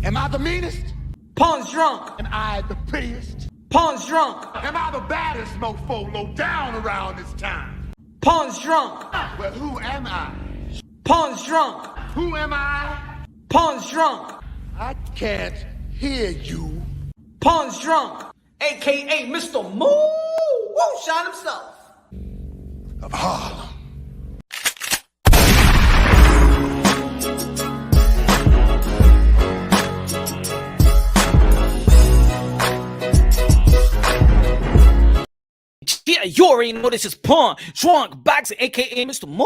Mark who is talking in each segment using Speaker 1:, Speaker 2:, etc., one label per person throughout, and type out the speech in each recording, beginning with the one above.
Speaker 1: Am I the meanest?
Speaker 2: Pawn's drunk.
Speaker 1: Am I the prettiest?
Speaker 2: Pawn's drunk.
Speaker 1: Am I the baddest mofo low down around this town?
Speaker 2: Pawn's drunk.
Speaker 1: Well, who am I?
Speaker 2: Pawn's drunk.
Speaker 1: Who am I?
Speaker 2: Pawn's drunk.
Speaker 1: I can't hear you.
Speaker 2: Pawn's drunk. AKA Mr. Moo Woo Shot himself.
Speaker 1: Of Harlem.
Speaker 2: Yeah, you already know this is Pawn Drunk Boxing, aka Mr. Moo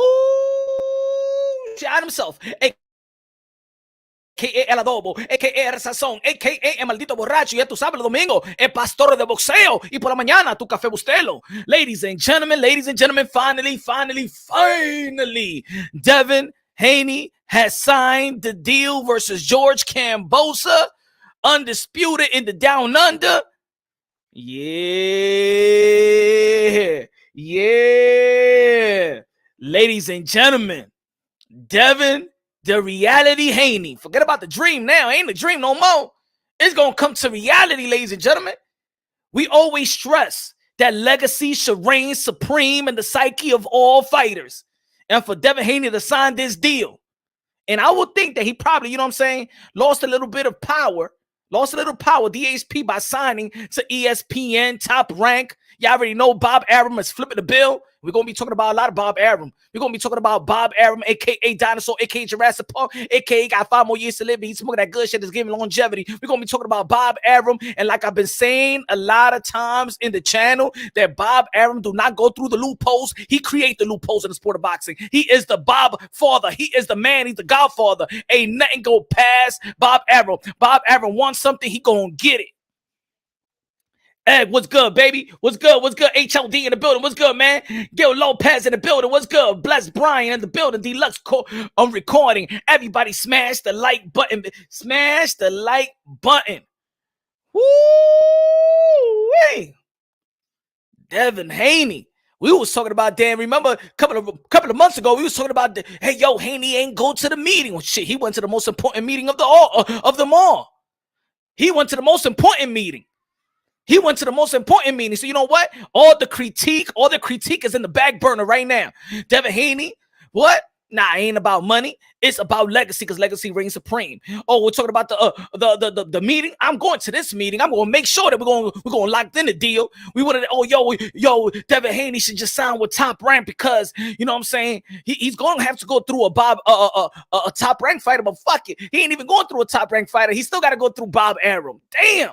Speaker 2: Shot himself, aka El Adobo, aka El Sazón, aka El Maldito Borracho. Ya tú sabes, el domingo, el pastor de boxeo. Y por la mañana, tu café bustelo. Ladies and gentlemen, finally, Devin Haney has signed the deal versus George Kambosos, undisputed in the Down Under. Yeah. Ladies and gentlemen, Devin, the reality Haney. Forget about the dream now. Ain't a dream no more. It's going to come to reality, ladies and gentlemen. We always stress that legacy should reign supreme in the psyche of all fighters. And for Devin Haney to sign this deal, and I would think that he probably, you know what I'm saying, lost a little power, DHP, by signing to ESPN, Top Rank. Y'all already know Bob Arum is flipping the bill. We're going to be talking about a lot of Bob Arum. We're going to be talking about Bob Arum, a.k.a. Dinosaur, a.k.a. Jurassic Park, a.k.a. got 5 more years to live. He's smoking that good shit that's giving longevity. We're going to be talking about Bob Arum. And like I've been saying a lot of times in the channel, that Bob Arum do not go through the loopholes. He create the loopholes in the sport of boxing. He is the Bob father. He is the man. He's the godfather. Ain't nothing go past Bob Arum. Bob Arum wants something, he gonna get it. Hey, what's good, baby? What's good? HLD in the building. What's good, man? Gil Lopez in the building. What's good? Bless Brian in the building. Deluxe recording. Everybody smash the like button. Smash the like button. Woo-wee. Devin Haney. We was talking about, Dan, remember a couple of months ago, we was talking about, hey, yo, Haney ain't go to the meeting. Well, shit, he went to the most important meeting of them all. He went to the most important meeting. So you know what? All the critique is in the back burner right now. Devin Haney, what? Nah, it ain't about money. It's about legacy, because legacy reigns supreme. Oh, we're talking about the meeting. I'm going to this meeting. I'm going to make sure that we're going to lock in the deal. We wanted, yo, Devin Haney should just sign with Top Rank, because you know what I'm saying. He's going to have to go through a Top Rank fighter, but fuck it, he ain't even going through a Top Rank fighter. He still got to go through Bob Arum. Damn.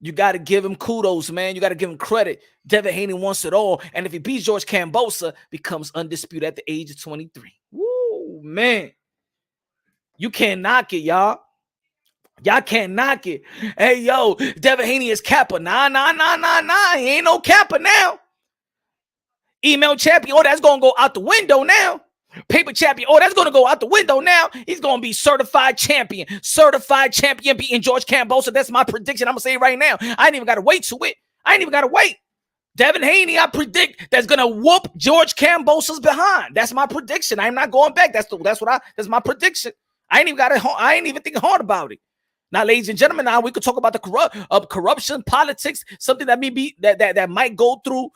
Speaker 2: You got to give him kudos, man. You got to give him credit. Devin Haney wants it all. And if he beats George Kambosos, becomes undisputed at the age of 23. Woo, man. You can't knock it, y'all. Y'all can't knock it. Hey, yo, Devin Haney is Kappa. Nah. He ain't no Kappa now. Email champion. Oh, that's going to go out the window now. Paper champion. Oh, that's going to go out the window now. He's going to be certified champion beating George Kambosos. That's my prediction. I'm going to say it right now. I ain't even got to wait to it. Devin Haney, I predict, that's going to whoop George Kambosos behind. That's my prediction. I'm not going back. That's my prediction. I ain't even thinking hard about it. Now, ladies and gentlemen, now we could talk about the corruption, politics, something that may be that might go through,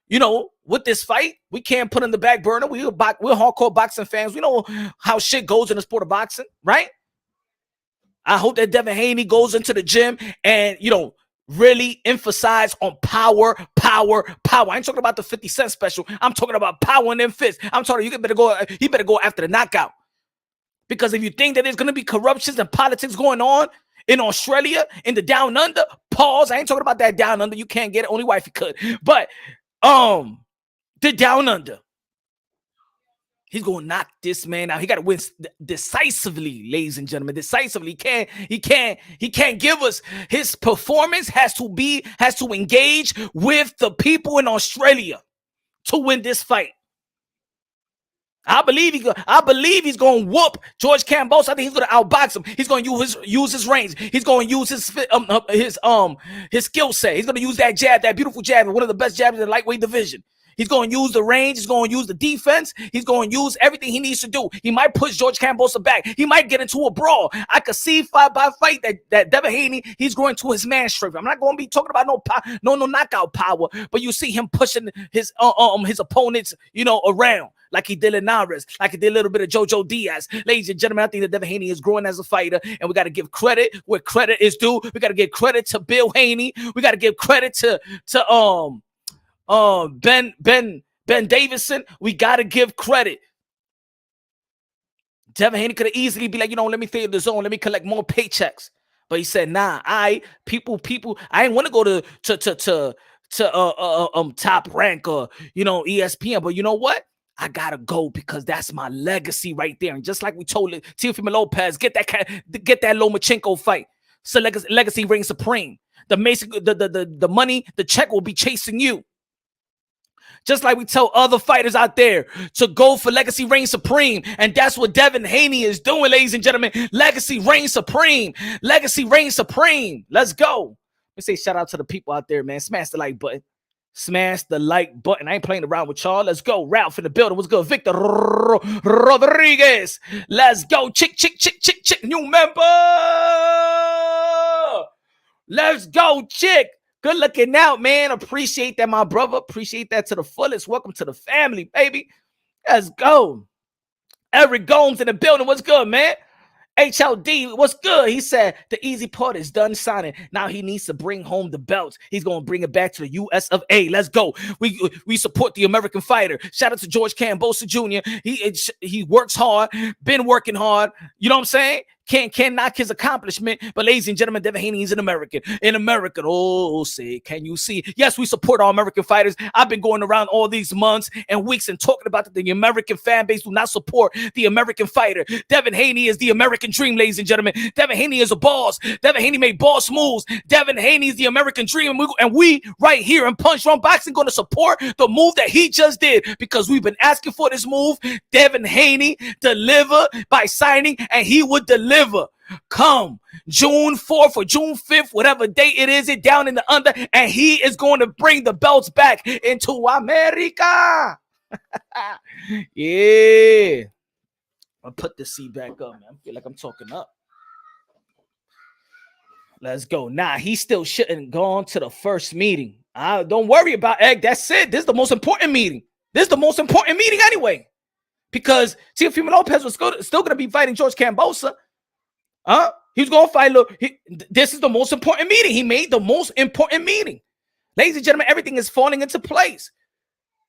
Speaker 2: you know, with this fight. We can't put in the back burner. We're hardcore boxing fans. We know how shit goes in the sport of boxing, right? I hope that Devin Haney goes into the gym and, you know, really emphasize on power. I ain't talking about the 50 Cent special. I'm talking about power in them fists. I'm talking, he better go after the knockout. Because if you think that there's going to be corruptions and politics going on in Australia, in the Down Under, pause. I ain't talking about that Down Under. You can't get it. Only wifey could. But the Down Under, he's going to knock this man out. He got to win decisively, ladies and gentlemen. Decisively. He can't give us his performance. Has to engage with the people in Australia to win this fight. I believe he's going to whoop George Kambosos. I think he's going to outbox him. He's going to use his range. He's going to use his skill set. He's going to use that jab, that beautiful jab, one of the best jabs in the lightweight division. He's going to use the range. He's going to use the defense. He's going to use everything he needs to do. He might push George Kambosos back. He might get into a brawl. I could see fight by fight that Devin Haney, he's going to his man strength. I'm not going to be talking about no knockout power, but you see him pushing his opponents, around. Like he did Linares, like he did a little bit of Jojo Diaz. Ladies and gentlemen, I think that Devin Haney is growing as a fighter, and we got to give credit where credit is due. We got to give credit to Bill Haney. We got to give credit to Ben Davison. We got to give credit. Devin Haney could have easily be like, let me stay in the zone. Let me collect more paychecks. But he said, nah, people, I ain't want to go to Top Rank or, ESPN. But you know what? I gotta go because that's my legacy right there. And just like we told Teofimo Lopez, get that Lomachenko fight. So legacy reigns supreme. The money, the check will be chasing you. Just like we tell other fighters out there to go for legacy reign supreme. And that's what Devin Haney is doing, ladies and gentlemen. Legacy reign supreme. Legacy reign supreme. Let's go. Let me say shout out to the people out there, man. Smash the like button. Smash the like button. I ain't playing around with y'all. Let's go. Ralph in the building. What's good? Victor Rodriguez. Let's go. Chick. New member. Let's go, chick. Good looking out, man. Appreciate that, my brother. Appreciate that to the fullest. Welcome to the family, baby. Let's go. Eric Gomes in the building. What's good, man? HLD, what's good? He said the easy part is done signing. Now he needs to bring home the belts. He's going to bring it back to the US of A. Let's go. We support the American fighter. Shout out to George Kambosos Jr. He works hard, been working hard. You know what I'm saying? Can't knock his accomplishment, but ladies and gentlemen, Devin Haney is an American. Oh, say, can you see? Yes, we support our American fighters. I've been going around all these months and weeks and talking about that the American fan base do not support the American fighter. Devin Haney is the American dream, ladies and gentlemen. Devin Haney is a boss. Devin Haney made boss moves. Devin Haney is the American dream, and we right here in Punch Drunk Boxing going to support the move that he just did because we've been asking for this move. Devin Haney deliver by signing, and he would deliver. Come June 4th or June 5th, whatever date it is, down in the under, and he is going to bring the belts back into America. Yeah. I'll put the seat back up, man. I feel like I'm talking up. Let's go. Nah, he still shouldn't go on to the first meeting. Don't worry about Egg. That's it. This is the most important meeting. This is the most important meeting anyway. Because Teofimo Lopez was still going to be fighting George Kambosos. He's going to fight. This is the most important meeting. He made the most important meeting. Ladies and gentlemen, everything is falling into place.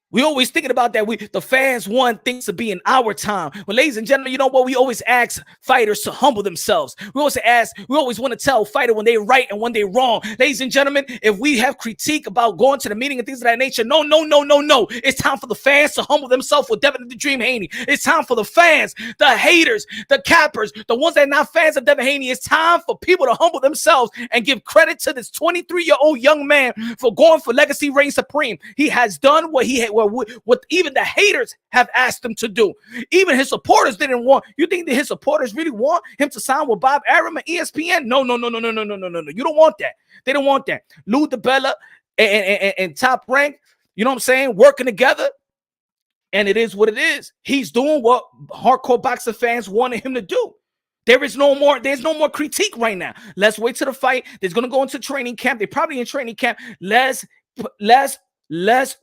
Speaker 2: We always thinking about that. The fans want things to be in our time. Well, ladies and gentlemen, you know what? We always ask fighters to humble themselves. We always want to tell fighter when they're right and when they're wrong. Ladies and gentlemen, if we have critique about going to the meeting and things of that nature, no. It's time for the fans to humble themselves with Devin the Dream Haney. It's time for the fans, the haters, the cappers, the ones that are not fans of Devin Haney. It's time for people to humble themselves and give credit to this 23-year-old young man for going for legacy reign supreme. He has done what even the haters have asked him to do. Even his supporters didn't want. You think that his supporters really want him to sign with Bob Arum and ESPN? No. You don't want that. They don't want that. Lou DiBella and Top Rank, you know what I'm saying, working together. And it is what it is. He's doing what hardcore boxing fans wanted him to do. There's no more critique right now. Let's wait till the fight. They're going to go into training camp. They're probably in training camp. Let's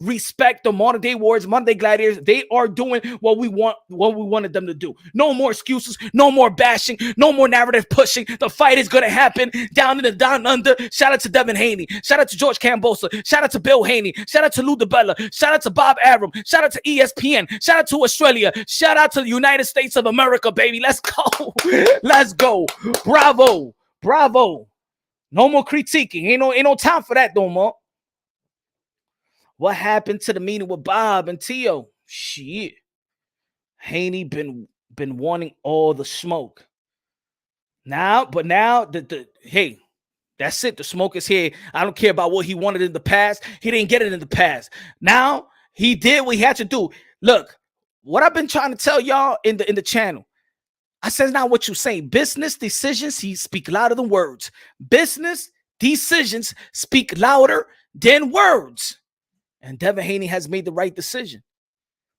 Speaker 2: respect the modern day warriors, modern day gladiators. They are doing what we wanted them to do. No more excuses, no more bashing, no more narrative pushing. The fight is going to happen down in the down under. Shout out to Devin Haney. Shout out to George Kambosos. Shout out to Bill Haney. Shout out to Lou DiBella. Shout out to Bob Arum. Shout out to ESPN. Shout out to Australia. Shout out to the United States of America, baby. Let's go. Let's go. Bravo. No more critiquing. Ain't no time for that no more. What happened to the meeting with Bob and Tio? Shit. Haney been wanting all the smoke. Now, hey, that's it. The smoke is here. I don't care about what he wanted in the past. He didn't get it in the past. Now, he did what he had to do. Look, what I've been trying to tell y'all in the channel. I said not what you say. Business decisions, speak louder than words. Business decisions speak louder than words. And Devin Haney has made the right decision.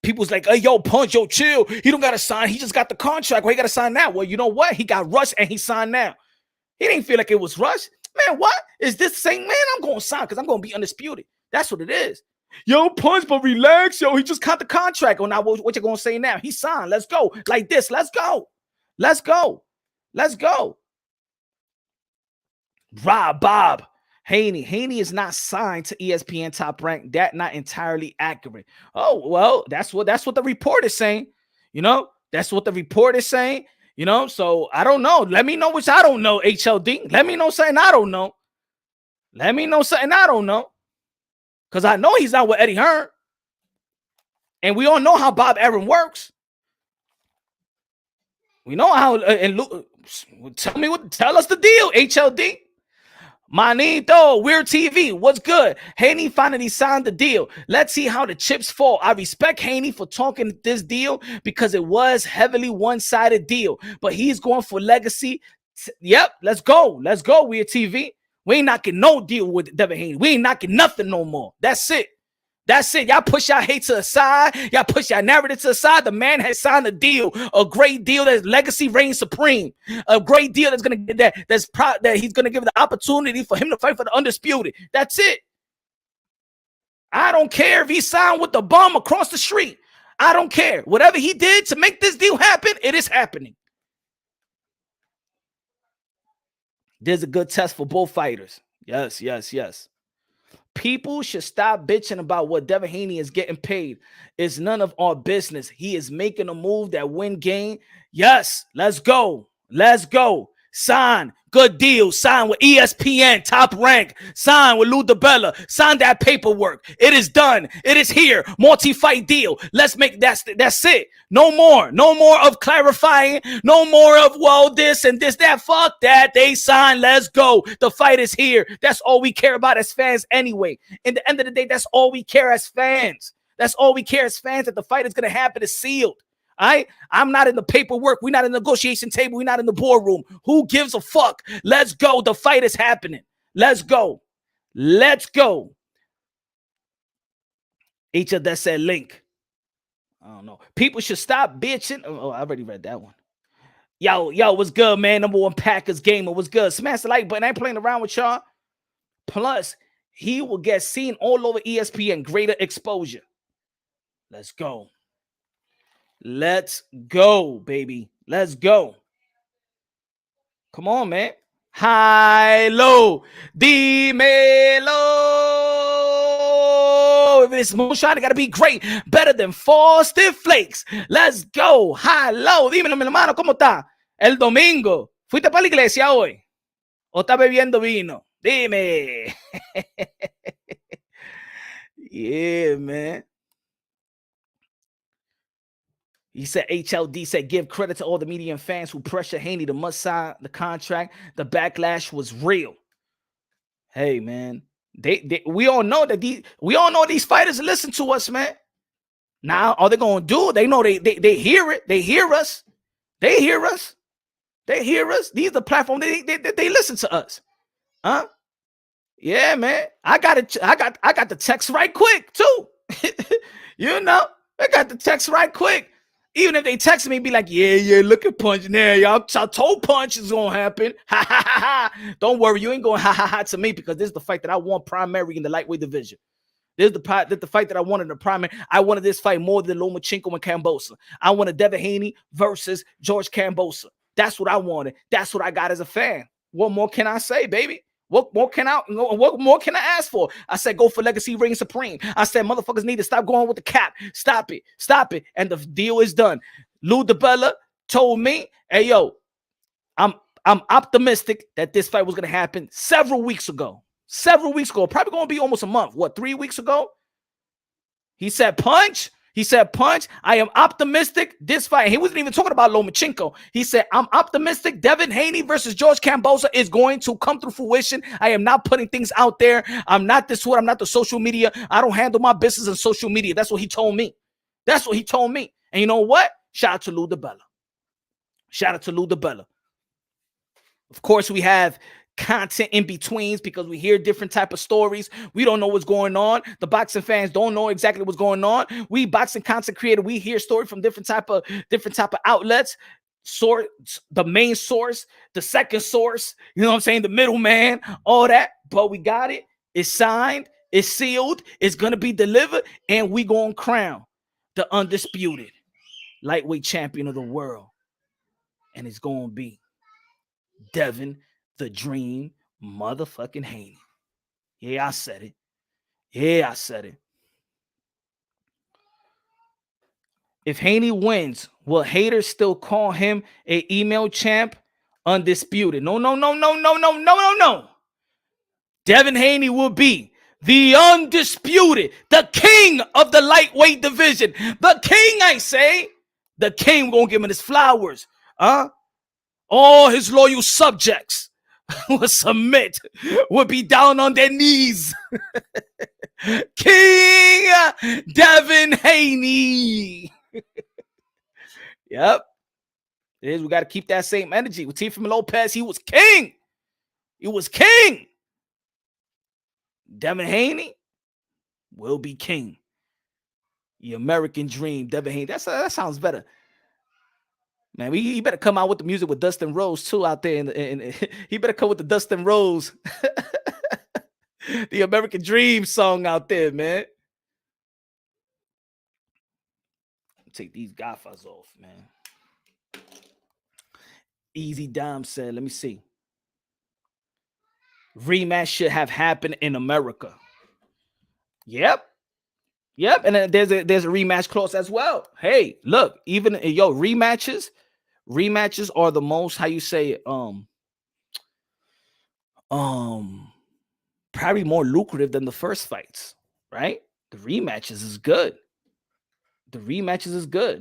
Speaker 2: People's like, hey, yo, Punch, yo, chill. He don't got to sign. He just got the contract. Why he got to sign now? Well, you know what? He got rushed and he signed now. He didn't feel like it was rushed. Man, what? Is this the same man? I'm going to sign because I'm going to be undisputed. That's what it is. Yo, Punch, but relax, yo. He just got the contract. Oh, now what you going to say now? He signed. Let's go. Like this. Let's go. Let's go. Let's go. Bob. Haney is not signed to ESPN Top Rank. That not entirely accurate. Oh, well, that's what the report is saying. You know, that's what the report is saying. You know, so I don't know. Let me know which I don't know, HLD. Let me know something I don't know. Let me know something I don't know. Because I know he's not with Eddie Hearn. And we all know how Bob Aaron works. We know how, and tell us the deal, HLD. Manito, Weird TV, what's good? Haney finally signed the deal. Let's see how the chips fall. I respect Haney for talking this deal because it was heavily one-sided deal, but he's going for legacy. Yep, let's go. Let's go, Weird TV. We ain't knocking no deal with Devin Haney. We ain't knocking nothing no more. That's it. That's it. Y'all push y'all hate to the side. Y'all push y'all narrative to the side. The man has signed a deal, a great deal that legacy reigns supreme. A great deal that's gonna get that he's gonna give the opportunity for him to fight for the undisputed. That's it. I don't care if he signed with the bum across the street. I don't care. Whatever he did to make this deal happen, it is happening. There's a good test for both fighters. Yes. People should stop bitching about what Devin Haney is getting paid. It's none of our business. He is making a move that win game. Yes, let's go. Let's go. Sign. Good deal. Sign with ESPN, Top Rank. Sign with Lou DiBella. Sign that paperwork. It is done. It is here. Multi-fight deal. Let's make that's it. No more. No more of clarifying. No more of, well, this and this, that. Fuck that. They signed. Let's go. The fight is here. That's all we care about as fans anyway. In the end of the day, that's all we care as fans. That's all we care as fans, that the fight is going to happen. Is sealed. I'm not in the paperwork. We're not in the negotiation table. We're not in the boardroom. Who gives a fuck? Let's go. The fight is happening. Let's go. Let's go. Each of that said link. I don't know. People should stop bitching. Oh, I already read that one. Yo, what's good, man? Number one Packers gamer. What's good? Smash the like button. I ain't playing around with y'all. Plus, he will get seen all over ESPN. Greater exposure. Let's go. Let's go, baby. Let's go. Come on, man. High, low. Dímelo. If it's moonshine, it got to be great. Better than Frosted Flakes. Let's go. High, low. Dímelo, mi hermano, ¿cómo está? El domingo. ¿Fuiste para la iglesia hoy? ¿O está bebiendo vino? Dime. Yeah, man. He said, HLD said, give credit to all the media and fans who pressure Haney to must sign the contract. The backlash was real. Hey, man. We all know that these fighters listen to us, man. Now, are they going to do it? They know they hear it. They hear us. They hear us. They hear us. These are the platform. They listen to us. Huh? Yeah, man. I got the text right quick, too. You know, I got the text right quick. Even if they text me, be like, yeah, look at Punch there. Y'all told Punch is going to happen. Ha, ha, ha, ha. Don't worry. You ain't going ha, ha, ha to me, because this is the fight that I want primary in the lightweight division. This is the fight that I wanted in the primary. I wanted this fight more than Lomachenko and Kambosos. I wanted Devin Haney versus George Kambosos. That's what I wanted. That's what I got as a fan. What more can I say, baby? What more can I ask for? I said, go for legacy reign supreme. I said, motherfuckers need to stop going with the cap. Stop it. And the deal is done. Lou DiBella told me, hey, yo, I'm optimistic that this fight was going to happen several weeks ago. Probably going to be almost a month. 3 weeks ago? He said, Punch. I am optimistic this fight. He wasn't even talking about Lomachenko. He said, I'm optimistic Devin Haney versus George Kambosos is going to come through fruition. I am not putting things out there. I'm not this one. I'm not the social media. I don't handle my business in social media. That's what he told me. And you know what? Shout out to Lou DiBella. Of course, we have content in betweens because we hear different type of stories. We don't know what's going on. The boxing fans don't know exactly what's going on. We boxing content creator, we hear story from different type of outlets. Source, the main source, the second source, you know what I'm saying, the middleman, all that. But we got it. It's signed. It's sealed. It's gonna be delivered, and we gonna crown the undisputed lightweight champion of the world, and it's gonna be Devin the Dream motherfucking Haney. Yeah, I said it. Yeah, I said it. If Haney wins, will haters still call him a email champ? Undisputed. No. Devin Haney will be the undisputed, the king of the lightweight division. The king, I say. The king, gonna give him his flowers. All his loyal subjects will submit, will be down on their knees. King Devin Haney. Yep. It is. We got to keep that same energy. With Teofimo Lopez, he was king. He was king. Devin Haney will be king. The American dream, Devin Haney. That sounds better. Man, he better come out with the music with Dustin Rose too out there. And he better come with the Dustin Rose, the American Dream song out there, man. Take these gaffas off, man. Easy Dime said, let me see. Rematch should have happened in America. Yep. And then there's a rematch clause as well. Hey, look, even rematches are the most, how you say it, probably more lucrative than the first fights, right? The rematches is good.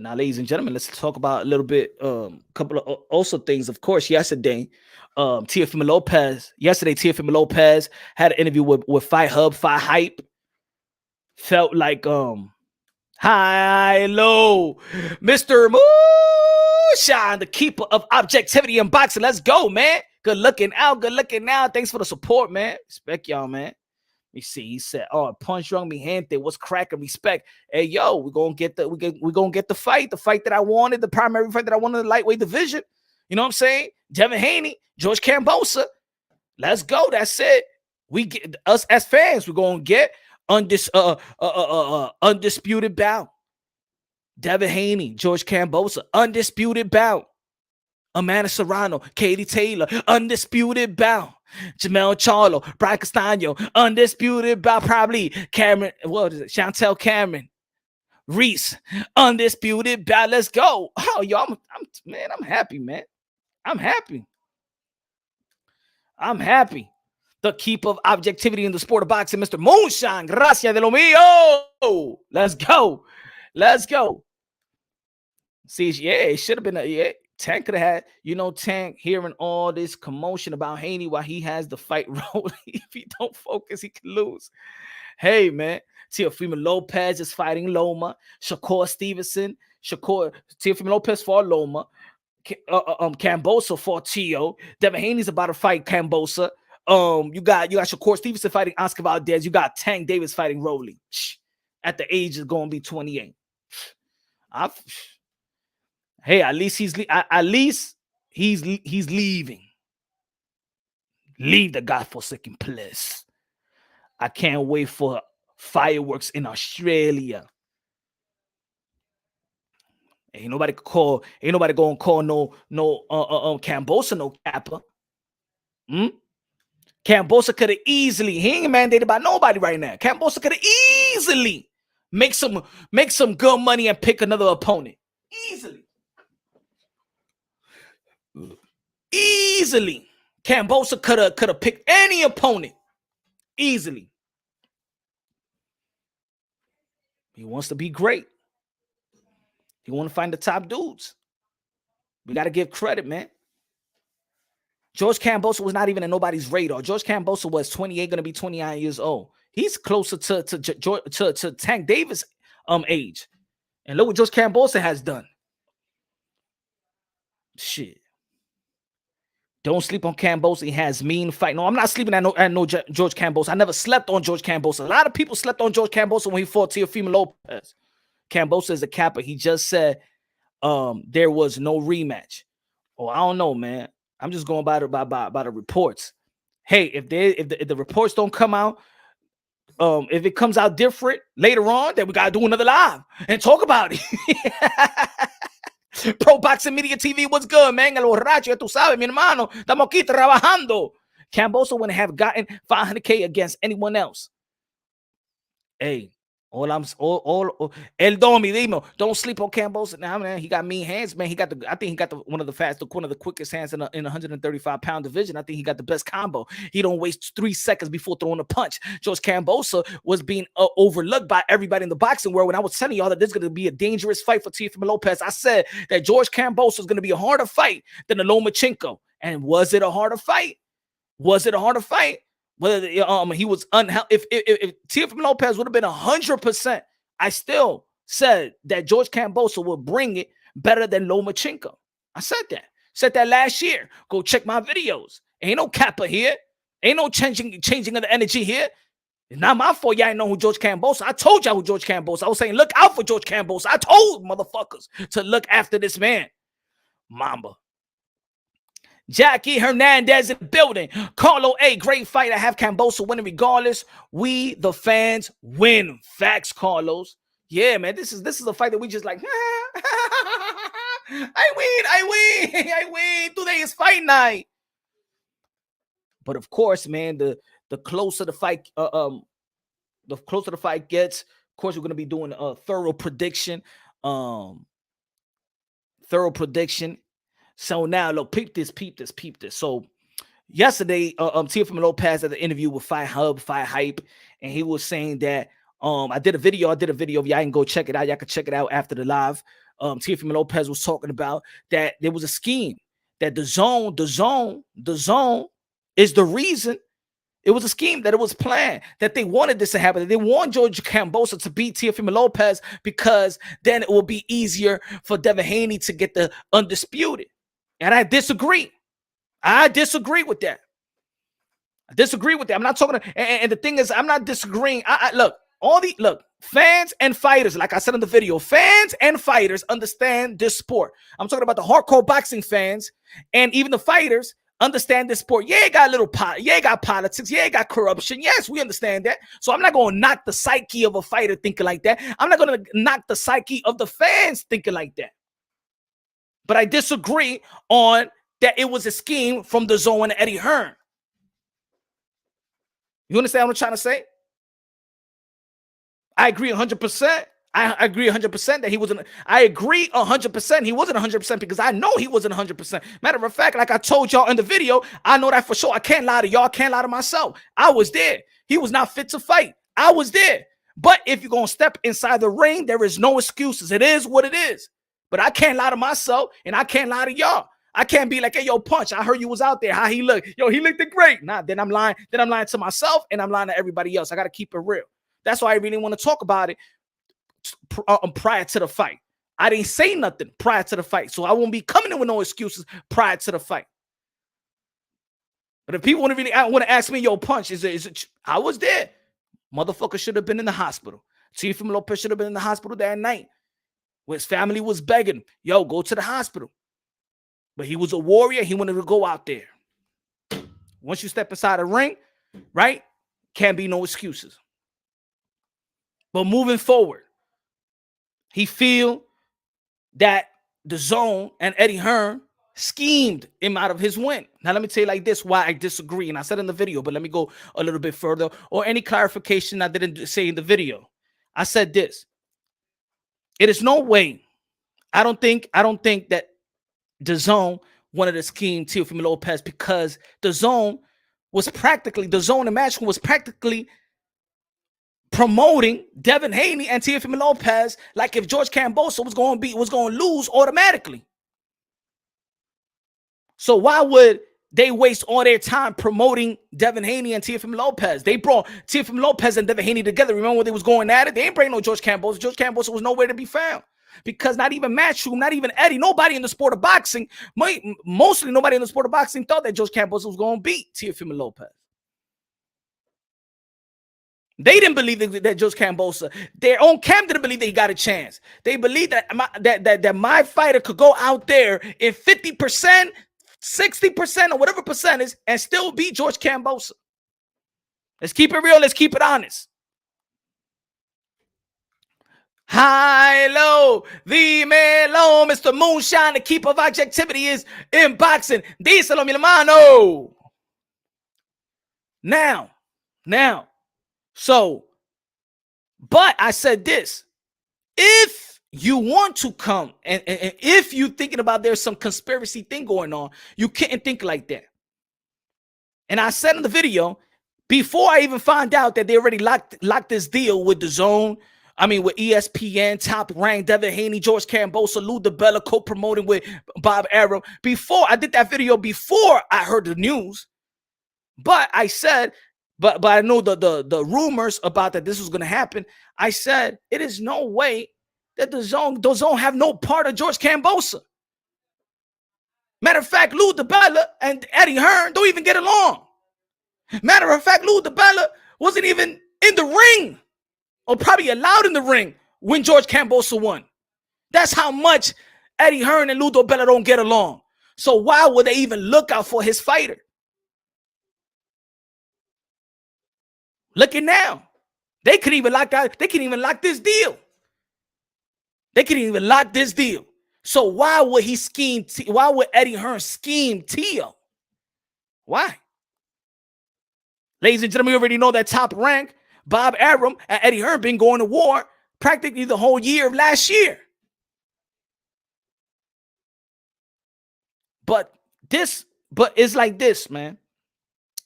Speaker 2: Now, ladies and gentlemen, let's talk about a little bit, couple of also things. Of course, yesterday, Teofimo Lopez had an interview with Fight Hub, Fight Hype. Felt like high low, Mr. Moonshine, the keeper of objectivity in boxing. Let's go, man. Good looking out. Thanks for the support, man. Respect y'all, man. Let me see. He said, "Oh, punch drunk mi gente. What's cracking? Respect. Hey, yo, we're gonna get the fight that I wanted, the primary fight that I wanted in the lightweight division. You know what I'm saying? Devin Haney, George Kambosos. Let's go. That's it. We get us as fans. We're gonna get undisputed bout. Devin Haney, George Kambosos, undisputed bout. Amanda Serrano, Katie Taylor, undisputed bout. Jamel Charlo, Brian Castano, undisputed bout. Probably Cameron, what is it? Chantel Cameron, Reese, undisputed bout. Let's go. Oh, yo, I'm happy, man. I'm happy. The keeper of objectivity in the sport of boxing, Mr. Moonshine. Gracias de lo mío. Let's go. See, yeah, it should have been Tank could have had, Tank hearing all this commotion about Haney while he has the fight rolling. If he don't focus, he can lose. Hey, man. Teofimo Lopez is fighting Loma. Shakur Stevenson. Teofimo Lopez fought Loma. Kambosos fought Tio. Devin Haney's about to fight Kambosos. You got Shakur Stevenson fighting Oscar Valdez. You got Tank Davis fighting Rowley. At the age is going to be 28. Hey, at least he's leaving. Leave the godforsaken place. I can't wait for fireworks in Australia. Ain't nobody gonna call no Kambosos no capper. Kambosos could have easily, he ain't mandated by nobody right now. Kambosos could have easily make some good money and pick another opponent. Easily. Kambosos could have picked any opponent. Easily. He wants to be great. He want to find the top dudes. We got to give credit, man. George Kambosos was not even in nobody's radar. George Kambosos was 28, going to be 29 years old. He's closer to Tank Davis age. And look what George Kambosos has done. Shit. Don't sleep on Kambosos. He has mean fight. No, I'm not sleeping at no George Kambosos. I never slept on George Kambosos. A lot of people slept on George Kambosos when he fought Teofimo Lopez. Kambosos is a capper. He just said there was no rematch. Oh, I don't know, man. I'm just going by the reports. Hey, if the reports don't come out, if it comes out different later on, then we gotta do another live and talk about it. Pro Boxing Media TV, what's good, man? El borracho, ya tú sabes, mi hermano. Estamos aquí trabajando. Kambosos wouldn't have gotten 500K against anyone else. Hey, El Domi, dimo, don't sleep on Kambosos. Now, man, he got mean hands, man. I think he got one of the quickest hands in 135-pound division. I think he got the best combo. He don't waste 3 seconds before throwing a punch. George Kambosos was being overlooked by everybody in the boxing world. When I was telling y'all that this is going to be a dangerous fight for Teofimo Lopez, I said that George Kambosos is going to be a harder fight than the Lomachenko. And was it a harder fight? Was it a harder fight? Whether he was unhealthy, if Teofimo Lopez would have been 100%, I still said that George Kambosos would bring it better than Lomachenko. I said that last year. Go check my videos. Ain't no kappa here. Ain't no changing of the energy here. It's not my fault. Y'all ain't know who George Kambosos. I told y'all who George Kambosos. I was saying, look out for George Kambosos. I told motherfuckers to look after this man. Mamba. Jackie Hernandez in the building. Carlo A, great fight. I have Kambosos winning regardless. We, the fans, win. Facts, Carlos. Yeah, man. This is a fight that we just like. I win. Today is fight night. But of course, man, the closer the fight, the closer the fight gets, of course, we're gonna be doing a thorough prediction. So now, look, peep this. So yesterday, Teofimo Lopez had an interview with Fight Hub, Fight Hype, and he was saying that I did a video. Y'all can go check it out. Y'all can check it out after the live. Teofimo Lopez was talking about that there was a scheme, that the zone is the reason. It was a scheme, that it was planned, that they wanted this to happen. That they want George Kambosos to beat Teofimo Lopez because then it will be easier for Devin Haney to get the undisputed. And I disagree. With that. I'm not talking and the thing is, I'm not disagreeing. Look, fans and fighters, like I said in the video, fans and fighters understand this sport. I'm talking about the hardcore boxing fans and even the fighters understand this sport. Yeah, it got a little yeah, it got politics. Yeah, it got corruption. Yes, we understand that. So I'm not going to knock the psyche of a fighter thinking like that. I'm not going to knock the psyche of the fans thinking like that. But I disagree on that it was a scheme from the Zone and Eddie Hearn. You understand what I'm trying to say? I agree 100%. I agree 100% that he wasn't. I agree 100%. He wasn't 100% because I know he wasn't 100%. Matter of fact, like I told y'all in the video, I know that for sure. I can't lie to y'all. I can't lie to myself. I was there. He was not fit to fight. I was there. But if you're going to step inside the ring, there is no excuses. It is what it is. But I can't lie to myself and I can't lie to y'all. I can't be like, hey, yo, Punch, I heard you was out there. How he looked? Yo, he looked great. Nah, then I'm lying. Then I'm lying to myself and I'm lying to everybody else. I got to keep it real. That's why I really want to talk about it prior to the fight. I didn't say nothing prior to the fight. So I won't be coming in with no excuses prior to the fight. But if people want to ask me, yo, Punch, is it I was there. Motherfucker should have been in the hospital. Teofimo Lopez should have been in the hospital that night. Where his family was begging, yo, go to the hospital. But he was a warrior. He wanted to go out there. Once you step inside a ring, right, can't be no excuses. But moving forward, he feel that the Zone and Eddie Hearn schemed him out of his win. Now, let me tell you like this, why I disagree. And I said in the video, but let me go a little bit further, or any clarification I didn't say in the video. I said this. It is no way. I don't think that the Zone wanted to scheme Teofimo Lopez because the Zone and Matchroom was practically promoting Devin Haney and Teofimo Lopez like if George Kambosos was going to lose automatically. So why would they waste all their time promoting Devin Haney and Teofimo Lopez? They brought Teofimo Lopez and Devin Haney together. Remember when they was going at it? They ain't bring no George Kambosos. George Kambosos was nowhere to be found. because not even Matchroom, not even Eddie, nobody in the sport of boxing, mostly nobody in the sport of boxing thought that George Kambosos was going to beat Teofimo Lopez. They didn't believe that George Kambosos, their own camp didn't believe that he got a chance. They believed that my fighter could go out there in 50%, 60%, or whatever percentage and still beat George Kambosos. Let's keep it real. Let's keep it honest. High, low, the low, Mr. Moonshine, the keeper of objectivity is in boxing. Díselo, mi hermano. Now. So, but I said this. If you want to come and if you're thinking about there's some conspiracy thing going on, you can't think like that. And I said in the video, before I even found out that they already locked this deal with DAZN, with ESPN, Top Rank, Devin Haney, George Kambosos, Lou DiBella co-promoting with Bob Arum. Before I did that video, before I heard the news, but I said, but I know the rumors about that this was going to happen. I said, it is no way that DAZN have no part of George Kambosos. Matter of fact, Lou DiBella and Eddie Hearn don't even get along. Matter of fact, Lou DiBella wasn't even in the ring or probably allowed in the ring when George Kambosos won. That's how much Eddie Hearn and Lou DiBella don't get along. So why would they even look out for his fighter? Look at now. They could even lock out. They can even lock this deal. They can even lock this deal. So why would he scheme? Why would Eddie Hearn scheme Tio? Why? Ladies and gentlemen, you already know that Top Rank, Bob Arum, and Eddie Hearn been going to war practically the whole year of last year. But it's like this, man.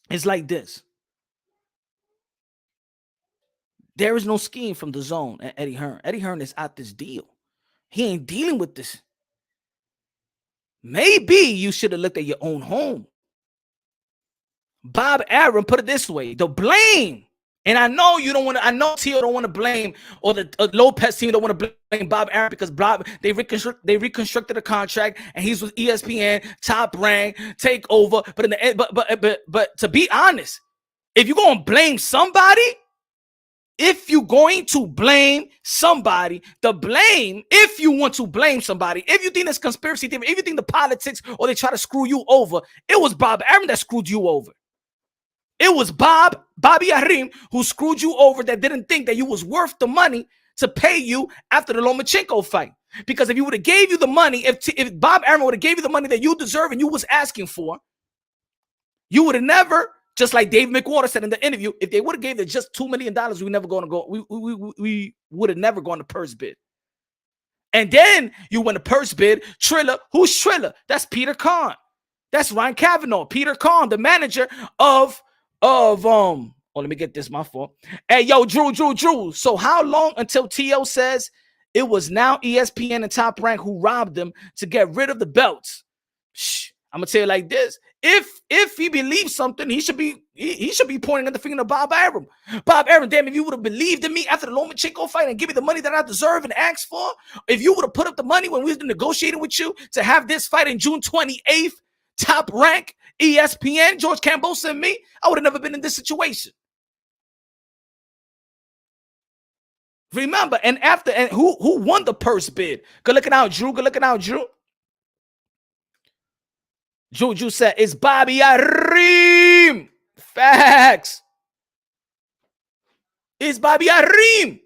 Speaker 2: It's like this. There is no scheme from DAZN and Eddie Hearn. Eddie Hearn is out this deal. He ain't dealing with this. Maybe you should have looked at your own home. Bob Arum put it this way: the blame, and I know you don't want to. I know Tio don't want to blame, or the Lopez team don't want to blame Bob Arum because they reconstructed the contract, and he's with ESPN, Top Rank, Takeover. But in the end, but to be honest, if you're gonna blame somebody. If you're going to blame somebody, if you want to blame somebody, if you think there's conspiracy theory, if you think the politics or they try to screw you over, it was Bob Arum that screwed you over. It was Bobby Arum who screwed you over, that didn't think that you was worth the money to pay you after the Lomachenko fight. Because if he would have gave you the money, if Bob Arum would have gave you the money that you deserve and you was asking for, you would have never. Just like Dave McWater said in the interview, if they would have gave it just $2 million, we never going to go. We would have never gone to purse bid. And then you went to purse bid. Triller, who's Triller? That's Peter Kahn. That's Ryan Kavanaugh. Peter Kahn, the manager of let me get this, my fault. Hey, yo, Drew. So how long until T.O. says it was now ESPN and Top Rank who robbed them to get rid of the belts? Shh. I'm gonna tell you like this: if he believes something, he should be pointing at the finger to Bob Arum. Bob Arum, damn! If you would have believed in me after the Lomachenko fight and give me the money that I deserve and asked for, if you would have put up the money when we was negotiating with you to have this fight in June 28th, Top Rank, ESPN, George Kambosos and me, I would have never been in this situation. Remember, and who won the purse bid? Good looking out, Drew. Juju said, it's Bobby Arum. Facts. It's Bobby Arum.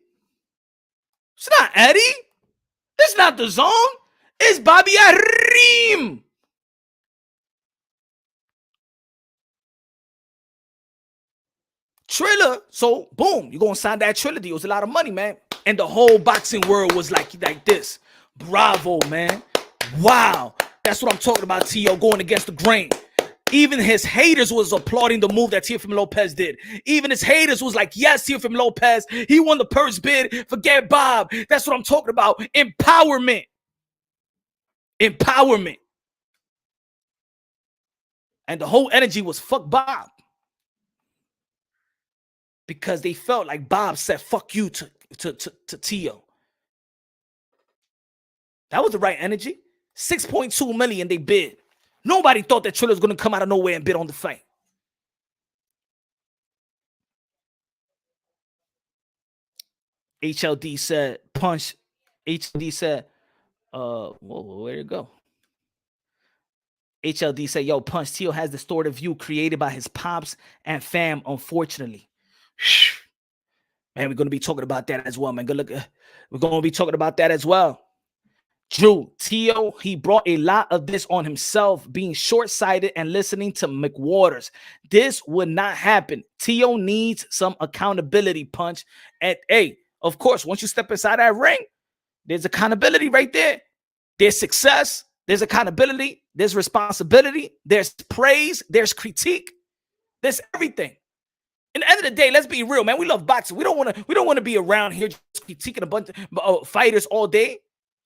Speaker 2: It's not Eddie. It's not DAZN. It's Bobby Arum. Triller. So, boom. You're going to sign that Triller deal. It's a lot of money, man. And the whole boxing world was like this. Bravo, man. Wow. That's what I'm talking about, T.O. going against the grain. Even his haters was applauding the move that Teofimo Lopez did. Even his haters was like, yes, Teofimo Lopez, he won the purse bid. Forget Bob. That's what I'm talking about. Empowerment. And the whole energy was fuck Bob. Because they felt like Bob said fuck you to T.O. That was the right energy. 6.2 million they bid. Nobody thought that Triller was going to come out of nowhere and bid on the fight. HLD said, punch. HLD said, whoa, where'd it go? HLD said, yo, Punch, Tio has distorted view created by his pops and fam, unfortunately. Man, we're going to be talking about that as well, man. Good look. We're going to be talking about that as well. Drew, Tio, he brought a lot of this on himself, being short-sighted and listening to McWaters. This would not happen. Tio needs some accountability, Punch. And, hey, of course, once you step inside that ring, there's accountability right there. There's success. There's accountability. There's responsibility. There's praise. There's critique. There's everything. At the end of the day, let's be real, man. We love boxing. We don't want to be around here just critiquing a bunch of fighters all day.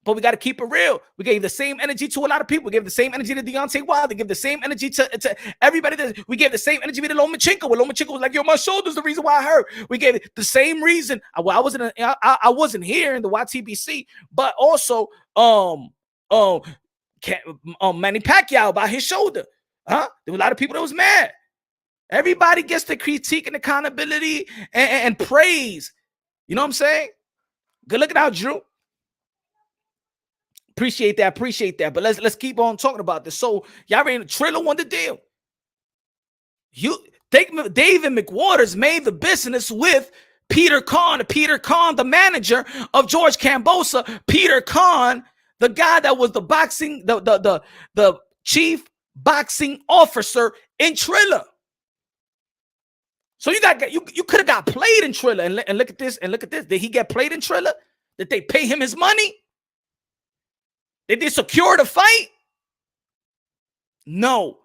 Speaker 2: But we got to keep it real. We gave the same energy to a lot of people. We gave the same energy to Deontay Wilder. They give the same energy to everybody. We gave the same energy to Lomachenko. When Lomachenko was like, yo, my shoulder's the reason why I hurt. We gave it the same reason. I wasn't here in the YTBC, but also Manny Pacquiao about his shoulder. There were a lot of people that was mad. Everybody gets the critique and accountability and praise. You know what I'm saying? Good looking out, Drew. Appreciate that. But let's keep on talking about this. So y'all ready? Triller won the deal. David McWaters made the business with Peter Khan. Peter Khan, the manager of George Kambosos. Peter Khan, the guy that was the chief boxing officer in Triller. So you could have got played in Triller and look at this and look at this. Did he get played in Triller? Did they pay him his money? Did they secure the fight? No.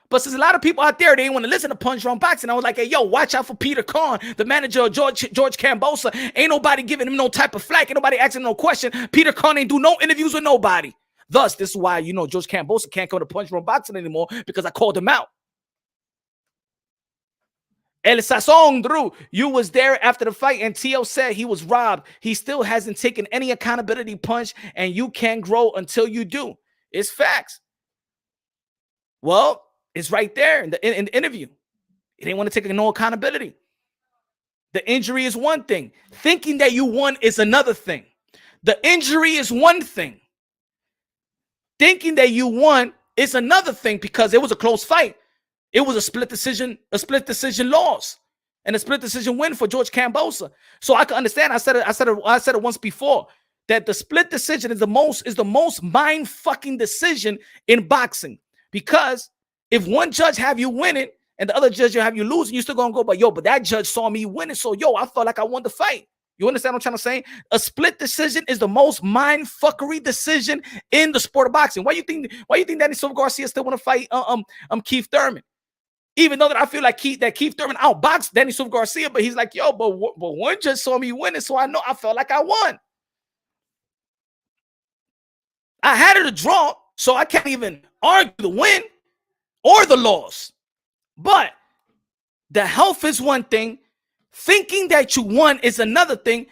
Speaker 2: But there's a lot of people out there, they didn't want to listen to Punch Drunk Boxing. I was like, hey, yo, watch out for Peter Khan, the manager of George Kambosos. Ain't nobody giving him no type of flack. Ain't nobody asking no question. Peter Khan ain't do no interviews with nobody. Thus, this is why, George Kambosos can't come to Punch Drunk Boxing anymore, because I called him out. El Sazon, Drew, you was there after the fight, and Tio said he was robbed. He still hasn't taken any accountability, Punch, and you can't grow until you do. It's facts. Well, it's right there in the interview. He didn't want to take no accountability. The injury is one thing. Thinking that you won is another thing. The injury is one thing. Thinking that you won is another thing, because it was a close fight. It was a split decision loss and a split decision win for George Kambosos. So I can understand. I said it once before, that the split decision is the most mind-fucking decision in boxing. Because if one judge have you winning and the other judge will have you losing, you're still gonna go, but that judge saw me winning, so I felt like I won the fight. You understand what I'm trying to say? A split decision is the most mind-fuckery decision in the sport of boxing. Why you think Danny Silva Garcia still want to fight Keith Thurman? Even though that I feel like Keith Thurman outboxed Danny Silva Garcia, but he's like, yo, but one just saw me winning, so I felt like I won. I had it a draw, so I can't even argue the win or the loss. But the health is one thing. Thinking that you won is another thing.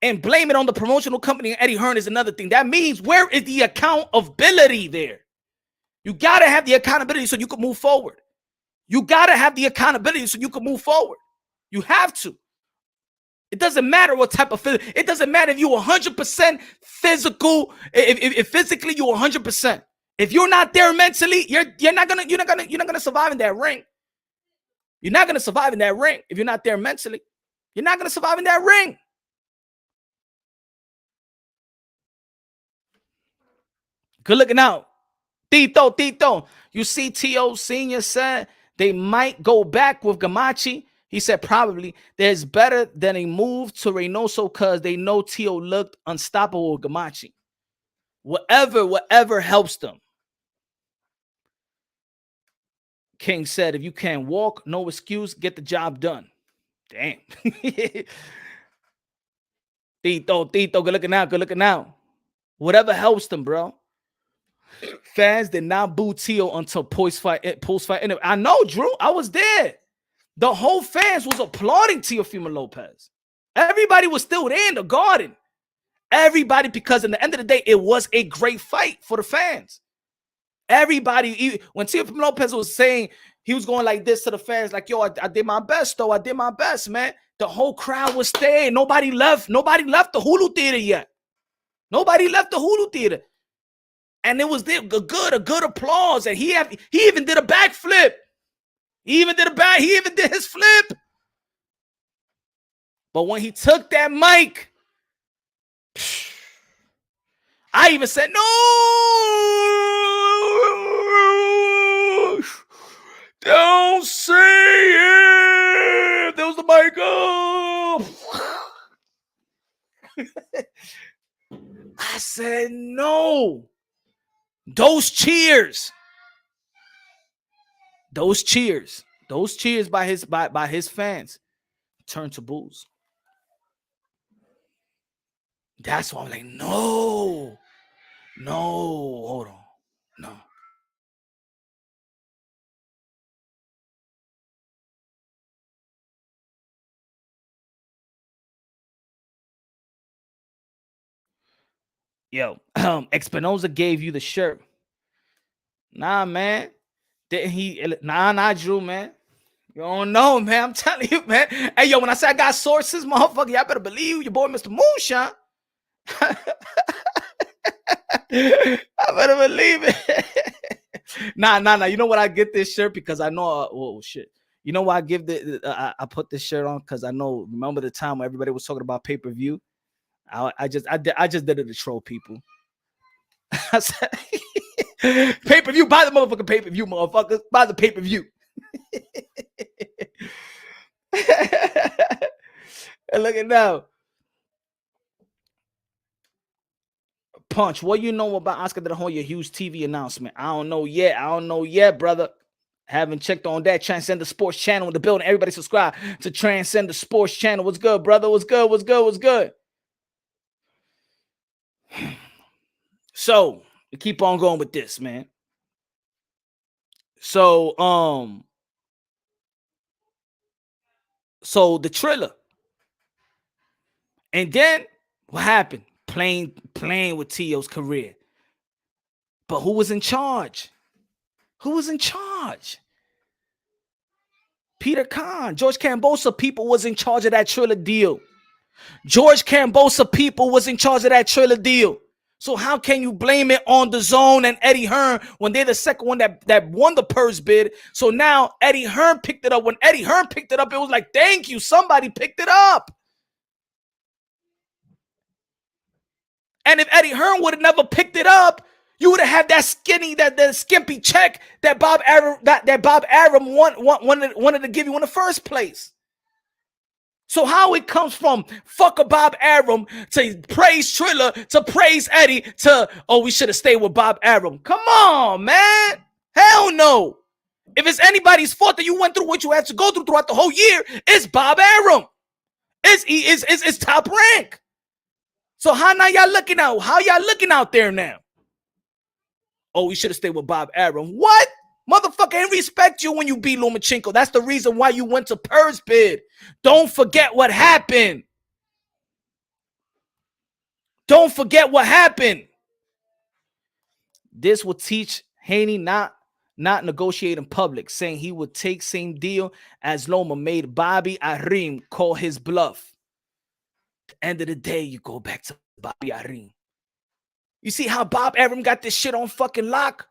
Speaker 2: And blame it on the promotional company and Eddie Hearn is another thing. That means, where is the accountability there? You got to have the accountability so you can move forward. You got to have the accountability so you can move forward. You have to. It doesn't matter what type of it doesn't matter if you're 100% physical. If physically you're 100%. If you're not there mentally, you're not gonna survive in that ring. You're not gonna survive in that ring if you're not there mentally. You're not gonna survive in that ring. Good looking out. Tito. You see, T.O. Sr. said they might go back with Gamache. He said probably there's better than a move to Reynoso because they know T.O. looked unstoppable with Gamache. Whatever helps them. King said, if you can't walk, no excuse, get the job done. Damn. Tito, good looking out. Whatever helps them, bro. Fans did not boo Tio until post-fight. I know, Drew. I was there. The whole fans was applauding Teofimo Lopez. Everybody was still there in the garden. Everybody, because in the end of the day, it was a great fight for the fans. Everybody, when Teofimo Lopez was saying he was going like this to the fans, like, yo, I did my best, though. I did my best, man. The whole crowd was staying. Nobody left the Hulu theater yet. Nobody left the Hulu theater. And it was a good applause. And he even did a backflip. He even did his flip. But when he took that mic, I even said, no, don't say it. There was the mic up. I said, no. Those cheers by his fans turned to boos. That's why I'm like, no, hold on, no. Yo, Espinoza gave you the shirt. Nah, man. Didn't he? Nah, Drew, man. You don't know, man. I'm telling you, man. Hey, yo, when I say I got sources, motherfucker, y'all better believe your boy, Mr. Moonshine. I better believe it. Nah. You know what? I get this shirt because I know. Oh shit. You know why I give I put this shirt on because I know. Remember the time when everybody was talking about pay-per-view? I just did it to troll people. I said, pay-per-view, buy the motherfucking pay-per-view, motherfuckers. Buy the pay-per-view. And look at now. Punch, what you know about Oscar De La Hoya huge TV announcement? I don't know yet, brother. Haven't checked on that. Transcend the Sports Channel in the building. Everybody subscribe to Transcend the Sports Channel. What's good, brother? What's good? So we keep on going with this, man. So the Triller. And then what happened? Playing with Tio's career. But who was in charge? Peter Khan. George Kambosos people was in charge of that Triller deal. So how can you blame it on the Zone and Eddie Hearn when they're the second one that won the purse bid? So now Eddie Hearn picked it up. When Eddie Hearn picked it up, it was like, thank you, somebody picked it up. And if Eddie Hearn would have never picked it up, you would have had that skimpy check that Bob Arum wanted to give you in the first place. So how it comes from fuck a Bob Arum to praise Triller to praise Eddie to, oh, we should have stayed with Bob Arum. Come on, man. Hell no. If it's anybody's fault that you went through what you had to go through throughout the whole year, it's Bob Arum. It's Top Rank. So how now y'all looking out? How y'all looking out there now? Oh, we should have stayed with Bob Arum. What? Motherfucker, ain't respect you when you beat Lomachenko. That's the reason why you went to purse bid. Don't forget what happened. This will teach Haney not negotiate in public, saying he would take same deal as Loma made Bobby Arim call his bluff. At the end of the day, you go back to Bobby Arim. You see how Bob Arum got this shit on fucking lock?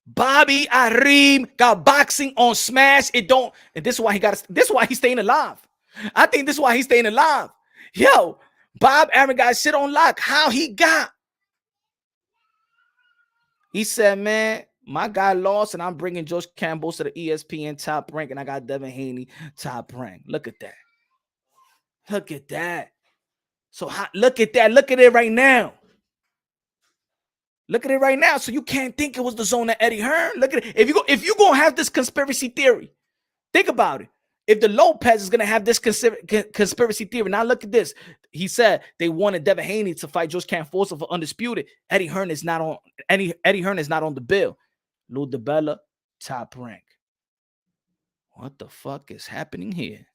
Speaker 2: Bobby Arim got boxing on Smash. And this is why he's staying alive. I think this is why he's staying alive. Yo, Bob Arum got shit on lock. How he got? He said, man, my guy lost, and I'm bringing George Kambosos to the ESPN Top Rank, and I got Devin Haney Top Rank. Look at that. So look at that. Look at it right now. So you can't think it was the Zone of Eddie Hearn. Look at it. If you gonna have this conspiracy theory, think about it. If the Lopez is gonna have this conspiracy theory, now look at this. He said they wanted Devin Haney to fight George Kambosos for undisputed. Eddie Hearn is not on the bill. Lou DiBella, Top Rank. What the fuck is happening here?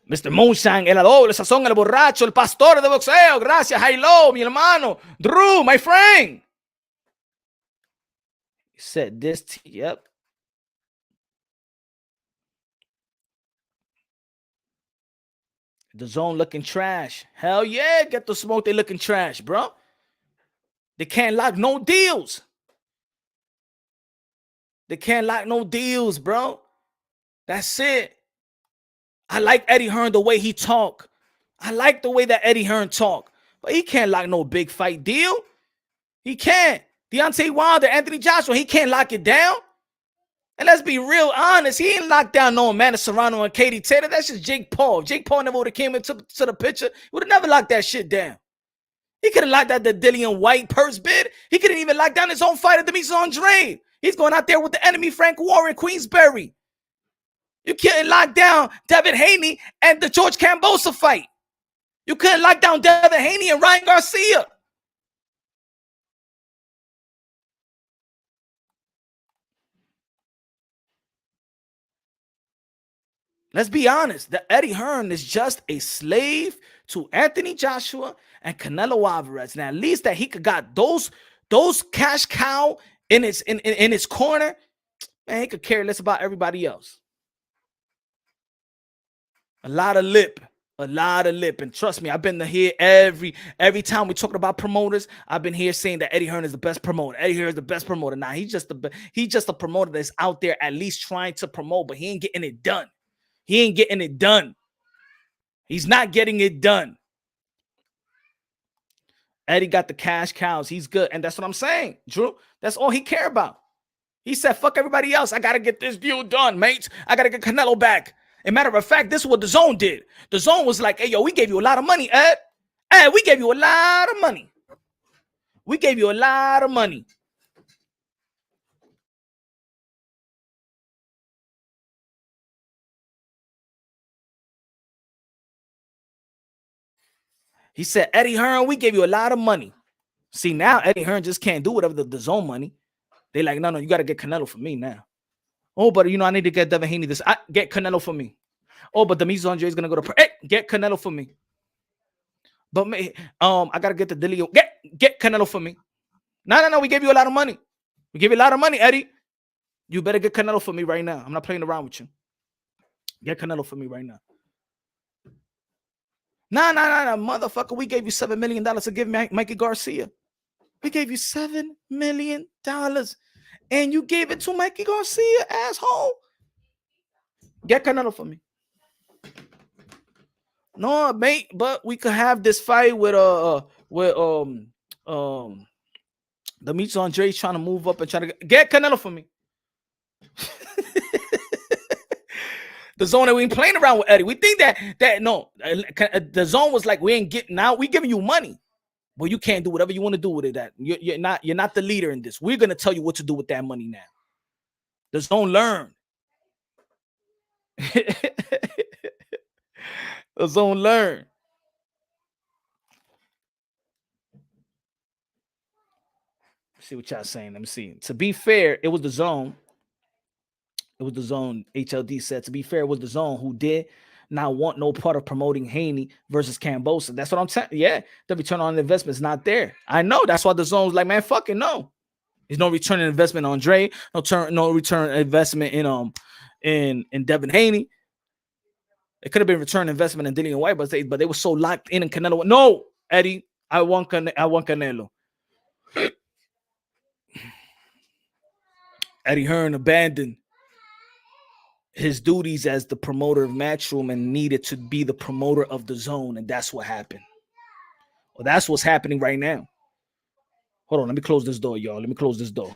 Speaker 2: Mr. Moonshine, el doble sazón, el borracho, el pastor de boxeo. Gracias, Hilo, mi hermano. Drew, my friend. Said this, yep. The zone looking trash. Hell yeah, get the smoke. They looking trash, bro. They can't lock no deals. They can't lock no deals, bro. That's it. I like Eddie Hearn the way he talk. I like the way that Eddie Hearn talk. But he can't lock no big fight deal. He can't. Deontay Wilder, Anthony Joshua, he can't lock it down. And let's be real honest, he ain't locked down no Amanda Serrano and Katie Taylor. That's just Jake Paul. Jake Paul never would have came into the picture. Would have never locked that shit down. He could have locked out the Dillian White purse bid. He couldn't even lock down his own fight at Demetrius Andrade. He's going out there with the enemy Frank Warren, Queensberry. You couldn't lock down Devin Haney and the George Kambosos fight. You couldn't lock down Devin Haney and Ryan Garcia. Let's be honest. The Eddie Hearn is just a slave to Anthony Joshua and Canelo Alvarez. Now, at least that he could got those cash cow in his corner, man, he could care less about everybody else. A lot of lip. And trust me, I've been here every time we talking about promoters. I've been here saying that Eddie Hearn is the best promoter. Eddie Hearn is the best promoter. Now he's just a promoter that's out there at least trying to promote, but he ain't getting it done. He ain't getting it done. He's not getting it done. Eddie got the cash cows. He's good, and that's what I'm saying, Drew. That's all he care about. He said, "Fuck everybody else. I gotta get this deal done, mates. I gotta get Canelo back." As a matter of fact, this is what the Zone did. The Zone was like, "Hey, yo, we gave you a lot of money, Ed. Ed, we gave you a lot of money. We gave you a lot of money." He said, "Eddie Hearn, we gave you a lot of money." See, now Eddie Hearn just can't do whatever the Zone money. They like, no, you got to get Canelo for me now. Oh, but I need to get Devin Haney this. Get Canelo for me. Oh, but Demetrius Andrade is gonna go to get Canelo for me. But I gotta get the Dilly. Get Canelo for me. No. We gave you a lot of money. We gave you a lot of money, Eddie. You better get Canelo for me right now. I'm not playing around with you. Get Canelo for me right now. No, motherfucker. We gave you $7 million to give Mikey Garcia. We gave you $7 million. And you gave it to Mikey Garcia, asshole. Get Canelo for me. No, mate, but we could have this fight with Demetrius Andrade trying to move up and trying to get Canelo for me. The Zone that we ain't playing around with Eddie. We think that no, the Zone was like, we ain't getting out. We giving you money, but you can't do whatever you want to do with it. That you're not the leader in this. We're gonna tell you what to do with that money now. The Zone learn. The Zone learn. See what y'all saying. Let me see. To be fair, it was the Zone. It was the Zone. HLD said, to be fair, it was the Zone who did not want no part of promoting Haney versus Kambosos. That's what I'm saying. Yeah, the return on investment is not there. I know. That's why the Zone's like, man, fucking no. There's no return on investment on Dre. No return investment in Devin Haney. It could have been return investment in Dillian White, but they were so locked in Canelo. No, Eddie, I want Canelo. Eddie Hearn abandoned his duties as the promoter of Matchroom and needed to be the promoter of the Zone, and that's what happened. Well, that's what's happening right now. Hold on, let me close this door, y'all. Let me close this door.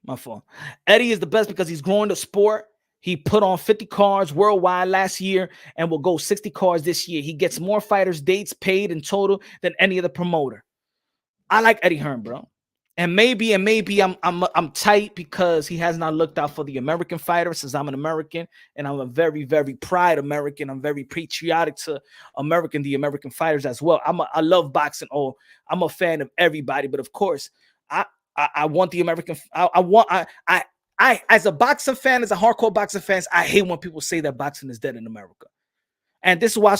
Speaker 2: My fault. Eddie is the best because he's growing the sport. He put on 50 cards worldwide last year and will go 60 cards this year. He gets more fighters' dates paid in total than any other promoter. I like Eddie Hearn, bro. And maybe I'm tight because he has not looked out for the American fighter, since I'm an American and I'm a very, very proud American. I'm very patriotic to the American fighters as well. I love boxing. Oh, I'm a fan of everybody, but of course, I want the American. I as a boxing fan, as a hardcore boxing fans, I hate when people say that boxing is dead in America. And this is why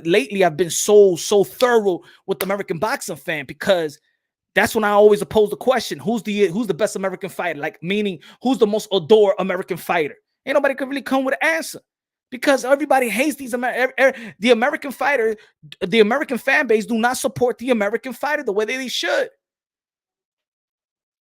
Speaker 2: lately I've been so thorough with the American boxing fan, because that's when I always pose the question: who's the best American fighter? Like, meaning, who's the most adored American fighter? Ain't nobody could really come with an answer, because everybody hates the American fighter. The American fan base do not support the American fighter the way they should.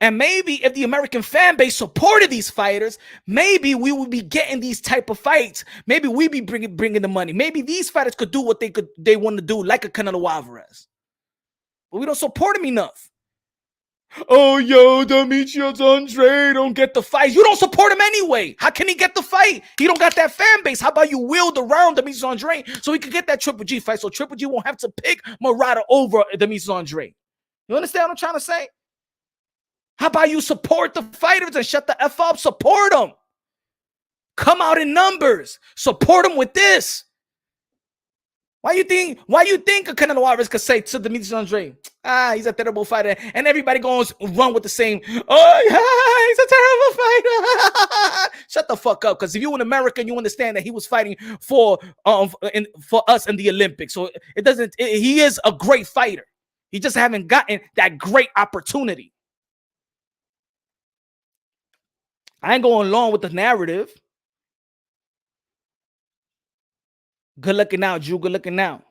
Speaker 2: And maybe if the American fan base supported these fighters, maybe we would be getting these type of fights. Maybe we be bringing the money. Maybe these fighters could do what they want to do, like a Canelo Alvarez. But we don't support him enough. Oh, yo, Demetrius Andre don't get the fight. You don't support him anyway. How can he get the fight? He don't got that fan base. How about you wield around Demetrius Andre so he can get that Triple G fight, so Triple G won't have to pick Murata over Demetrius Andre? You understand what I'm trying to say? How about you support the fighters and shut the F up? Support them. Come out in numbers. Support them with this. Why you think a Canelo Alvarez could say to Demetrius Andre, he's a terrible fighter, and everybody goes run with the same, he's a terrible fighter. Shut the fuck up, because if you're an American, you understand that he was fighting for us in the Olympics. So he is a great fighter. He just haven't gotten that great opportunity. I ain't going along with the narrative. Good looking out, Drew. Good looking out.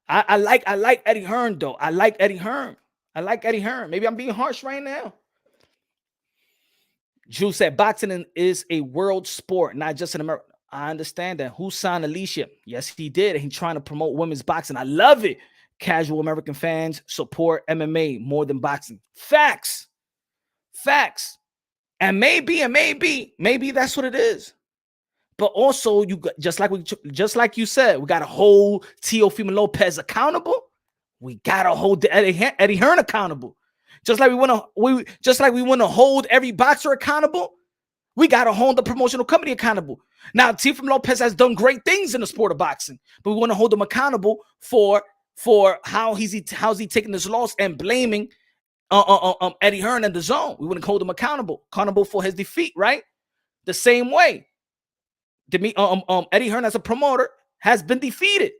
Speaker 2: I like Eddie Hearn, though. I like Eddie Hearn. Maybe I'm being harsh right now. Drew said boxing is a world sport, not just in America. I understand that. Who signed Alicia? Yes, he did. He's trying to promote women's boxing. I love it. Casual American fans support MMA more than boxing. Facts. And maybe that's what it is. But also, just like you said, we gotta hold Teofimo Lopez accountable. We gotta hold Eddie Hearn accountable. Just like we want to hold every boxer accountable, we gotta hold the promotional company accountable. Now, Teofimo Lopez has done great things in the sport of boxing, but we want to hold him accountable for how's he taking this loss and blaming Eddie Hearn and the zone. We wouldn't hold him accountable for his defeat, right? The same way. Eddie Hearn as a promoter has been defeated.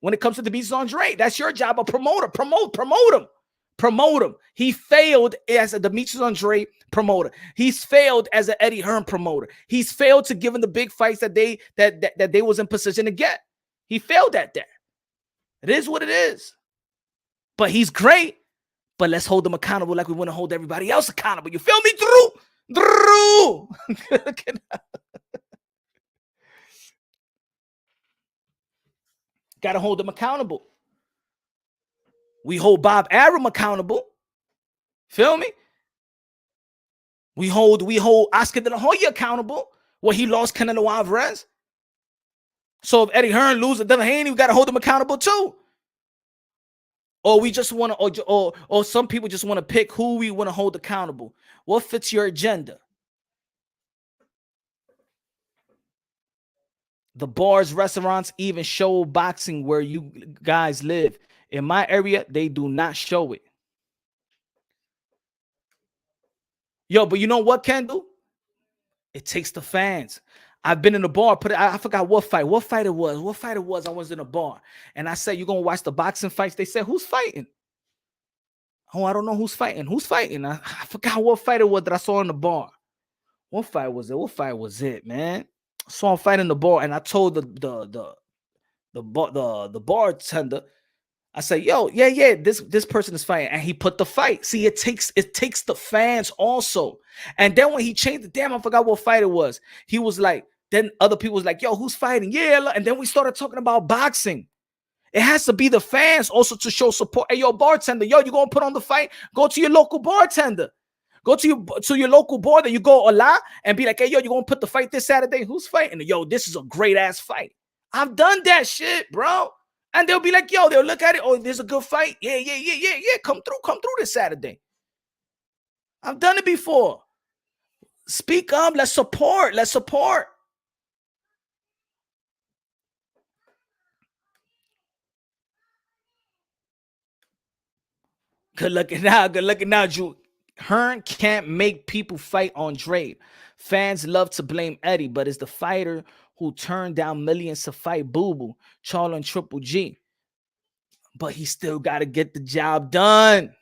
Speaker 2: When it comes to Demetrius Andre. That's your job, a promoter. Promote him. He failed as a Demetrius Andre promoter. He's failed as an Eddie Hearn promoter. He's failed to give him the big fights that they was in position to get. He failed at that. It is what it is. But he's great. But let's hold him accountable like we want to hold everybody else accountable. You feel me, Drew? Gotta hold them accountable. We hold Bob Arum accountable. Feel me? We hold Oscar De La Hoya accountable where he lost Canelo Alvarez. So if Eddie Hearn loses Devin Haney, we gotta hold him accountable too. Or we just want to, or some people just want to pick who we want to hold accountable. What fits your agenda? The bars, restaurants even show boxing where you guys live. In my area, they do not show it. Yo, but you know what, Kendall? It takes the fans. I've been in the bar. I forgot what fight it was. I was in a bar, and I said, "You gonna watch the boxing fights?" They said, "Who's fighting?" Oh, I don't know who's fighting. I forgot what fight it was that I saw in the bar. What fight was it, man? I saw a fight in the bar, and I told the bartender, I said, "Yo, yeah, this person is fighting," and he put the fight. See, it takes the fans also. And then when he changed it, damn, I forgot what fight it was. He was like, then other people was like, "Yo, who's fighting?" Yeah, and then we started talking about boxing. It has to be the fans also to show support. Hey, yo, bartender, yo, you gonna put on the fight? Go to your local bartender. Go to your local bar that you go a lot and be like, "Hey, yo, you gonna put the fight this Saturday? Who's fighting?" Yo, this is a great ass fight. I've done that shit, bro. And they'll be like, yo, they'll look at it. Oh, there's a good fight. Yeah. Come through this Saturday. I've done it before. Speak up. Let's support. Good looking now, Drew. Hearn can't make people fight Andre. Fans love to blame Eddie, but it's the fighter who turned down millions to fight Boo Boo, Charlo, and Triple G. But he still got to get the job done.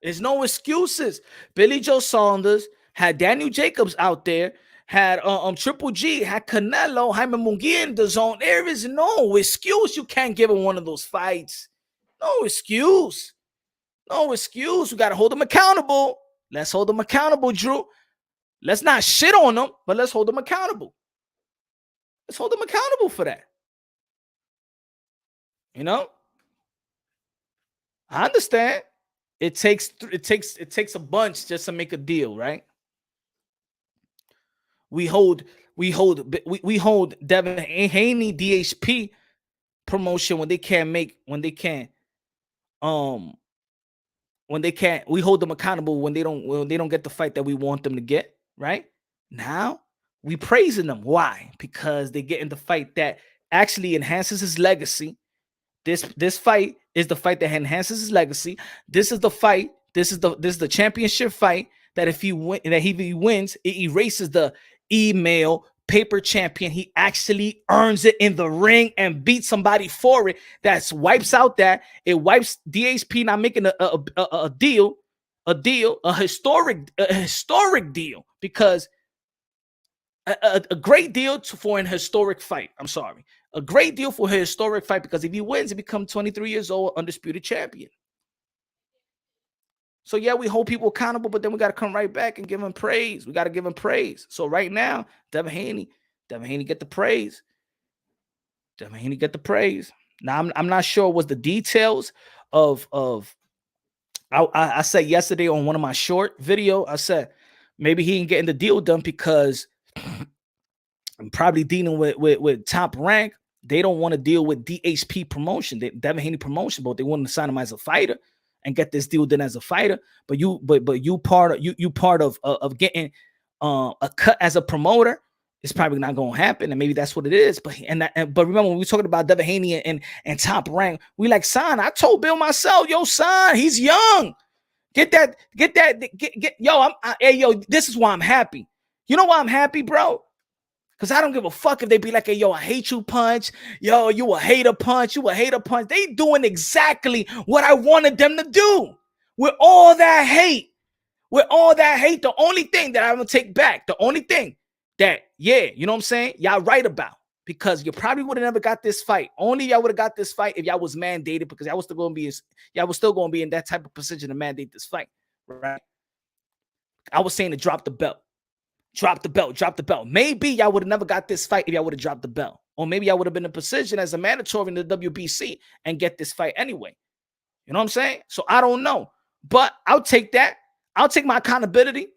Speaker 2: There's no excuses. Billy Joe Saunders had Daniel Jacobs out there, had Triple G, had Canelo, Jaime Munguia in the zone. There is no excuse. You can't give him one of those fights. No excuse. We got to hold him accountable. Let's hold him accountable, Drew. Let's not shit on him, but let's hold him accountable. Let's hold him accountable for that. You know? I understand. It takes a bunch just to make a deal, right? We hold Devin Haney DHP promotion when they can't, we hold them accountable when they don't get the fight that we want them to get, right? Now we praising them. Why? Because they get in the fight that actually enhances his legacy. This fight is the fight that enhances his legacy. This is the fight. This is the championship fight that if he wins, it erases the email paper champion. He actually earns it in the ring and beats somebody for it. That wipes out that. It wipes DHP not making a deal, a historic deal, because a great deal for an historic fight. I'm sorry. A great deal for a historic fight, because if he wins, he becomes 23 years old, undisputed champion. So yeah, we hold people accountable, but then we got to come right back and give him praise. We got to give him praise. So right now, Devin Haney get the praise. Now I'm not sure what's the details of I said yesterday on one of my short video, I said maybe he ain't getting the deal done because I'm probably dealing with Top Rank. They don't want to deal with DHP promotion, Devin Haney promotion, but they want to sign him as a fighter and get this deal done as a fighter. But you part of getting a cut as a promoter. It's probably not going to happen, and maybe that's what it is. But remember, when we talking about Devin Haney and Top Rank, we like, son, I told Bill myself, yo, son, he's young. Get this is why I'm happy. You know why I'm happy, bro? Because I don't give a fuck if they be like, hey, yo, I hate you punch. Yo, you a hater punch. They doing exactly what I wanted them to do. With all that hate. The only thing that I'm going to take back, the only thing that, yeah, you know what I'm saying? Y'all right about. Because you probably would have never got this fight. Only y'all would have got this fight if y'all was mandated, because y'all was still going to be in that type of position to mandate this fight, right? I was saying to drop the belt. Maybe y'all would have never got this fight if y'all would have dropped the belt. Or maybe y'all would have been in a position as a mandatory in the WBC and get this fight anyway. You know what I'm saying? So I don't know. But I'll take that. I'll take my accountability.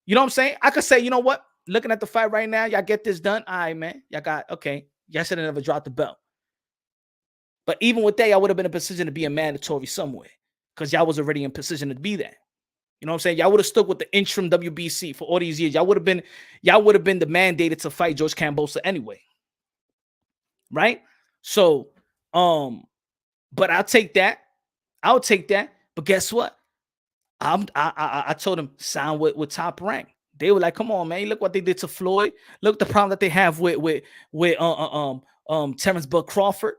Speaker 2: You know what I'm saying? I could say, you know what? Looking at the fight right now, y'all get this done. All right, man. Okay. Y'all should have never dropped the belt. But even with that, y'all would have been in a position to be a mandatory somewhere, because y'all was already in position to be that. You know what I'm saying? Y'all would have stuck with the interim WBC for all these years. Y'all would have been the mandated to fight George Kambosos anyway. Right? So, but I'll take that. But guess what? I told him sign with Top Rank. They were like, come on, man. Look what they did to Floyd. Look the problem that they have with Terrence Bud Crawford.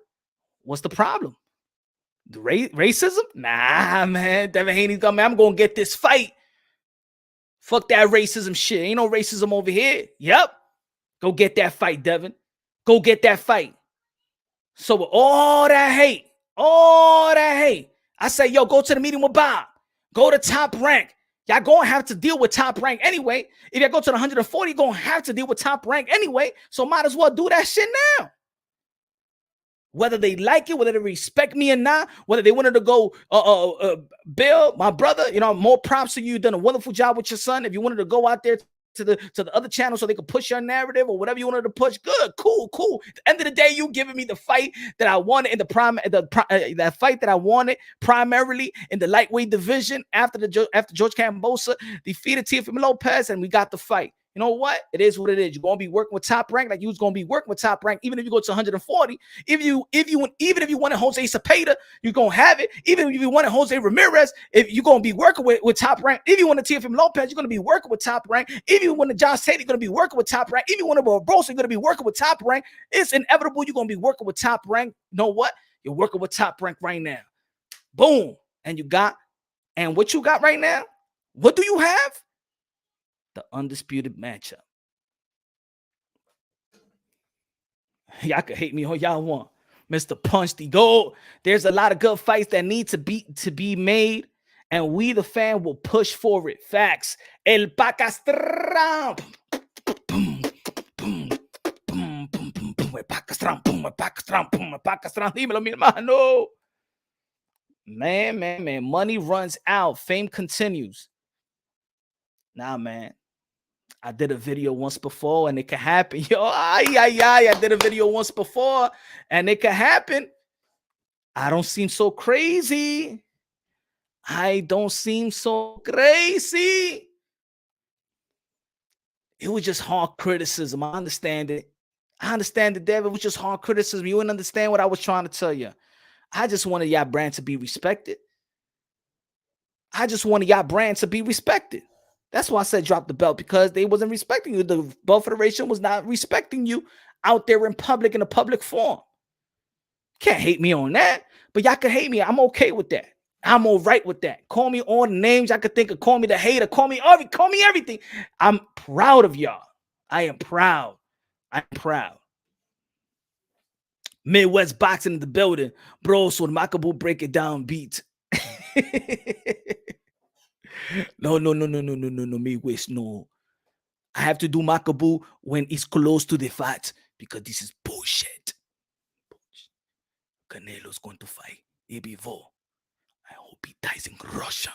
Speaker 2: What's the problem? The racism? Nah, man. Devin Haney's got, man, I'm going to get this fight. Fuck that racism shit. Ain't no racism over here. Yep. Go get that fight, Devin. Go get that fight. So with all that hate, I say, yo, go to the meeting with Bob. Go to Top Rank. Y'all going to have to deal with Top Rank anyway. If y'all go to the 140, you're going to have to deal with Top Rank anyway. So might as well do that shit now. Whether they like it, whether they respect me or not, whether they wanted to go, Bill, my brother, you know, more props to you. You've done a wonderful job with your son. If you wanted to go out there to the other channel so they could push your narrative or whatever you wanted to push. Good, cool. At the end of the day, you giving me the fight that I wanted in that fight that I wanted primarily in the lightweight division after George Kambosos defeated Teofimo Lopez, and we got the fight. You know what? It is what it is. You're gonna be working with Top Rank, like you was gonna be working with Top Rank, even if you go to 140. Even if you wanted Jose Cepeda, you're gonna have it. Even if you wanted Jose Ramirez, if you're gonna be working with Top Rank. If you want to Teofimo Lopez, you're gonna be working with Top Rank. If you want to John Sadie, you're gonna be working with Top Rank. If you want to Barbosa, you're gonna be working with Top Rank. It's inevitable you're gonna be working with Top Rank. You know what? You're working with Top Rank right now. Boom. And what you got right now? What do you have? The undisputed matchup. Y'all can hate me all y'all want. Mr. Punch the Gold. There's a lot of good fights that need to be made, and we, the fan, will push for it. Facts. El Pacastram. Dímelo, mi hermano. Man. Money runs out. Fame continues. Nah, man. I did a video once before and it can happen. Yo, I did a video once before and it can happen. I don't seem so crazy. It was just hard criticism. I understand it. Devin. It was just hard criticism. You wouldn't understand what I was trying to tell you. I just wanted y'all brand to be respected. That's why I said drop the belt, because they wasn't respecting you. The Belt Federation was not respecting you out there in public, in a public forum. Can't hate me on that, but y'all can hate me. I'm okay with that. I'm all right with that. Call me all the names I could think of. Call me the hater. Call me everything. I'm proud of y'all. I am proud. Midwest Boxing in the building. Bro, so the Makabu break it down beat. No, Midwest, no. I have to do Makabu when it's close to the fight, because this is bullshit. Canelo's going to fight Ebivo. I hope he dies in Russia.